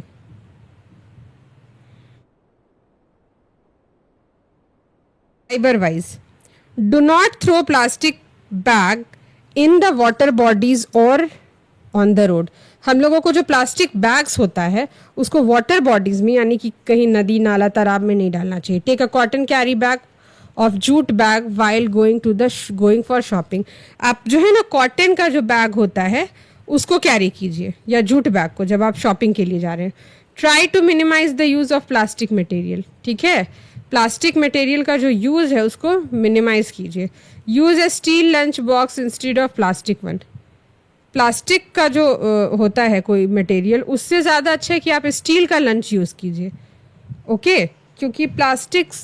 Speaker 1: fibre wise, do not throw plastic bag in the water bodies और on the road. हम लोगों को जो plastic bags होता है उसको वाटर बॉडीज में, यानी कि कहीं नदी नाला तालाब में नहीं डालना चाहिए। Take a cotton carry bag of jute bag while going for shopping. आप जो है ना कॉटन का जो बैग होता है उसको कैरी कीजिए, या जूट बैग को, जब आप शॉपिंग के लिए जा रहे हैं। Try to minimise the use of plastic material. ठीक है, प्लास्टिक मटेरियल का जो यूज है उसको मिनिमाइज कीजिए। Use A steel lunch box instead of plastic one. Plastic का जो होता है कोई मटेरियल, उससे ज़्यादा अच्छा है कि आप स्टील का लंच यूज़ कीजिए। ओके, क्योंकि प्लास्टिक्स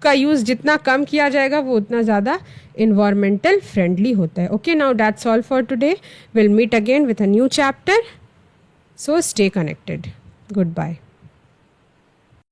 Speaker 1: का यूज़ जितना कम किया जाएगा वो उतना ज़्यादा इन्वायरमेंटल फ्रेंडली होता है। Okay, now that's all for today. Will meet again with a new chapter, so stay connected. Good bye.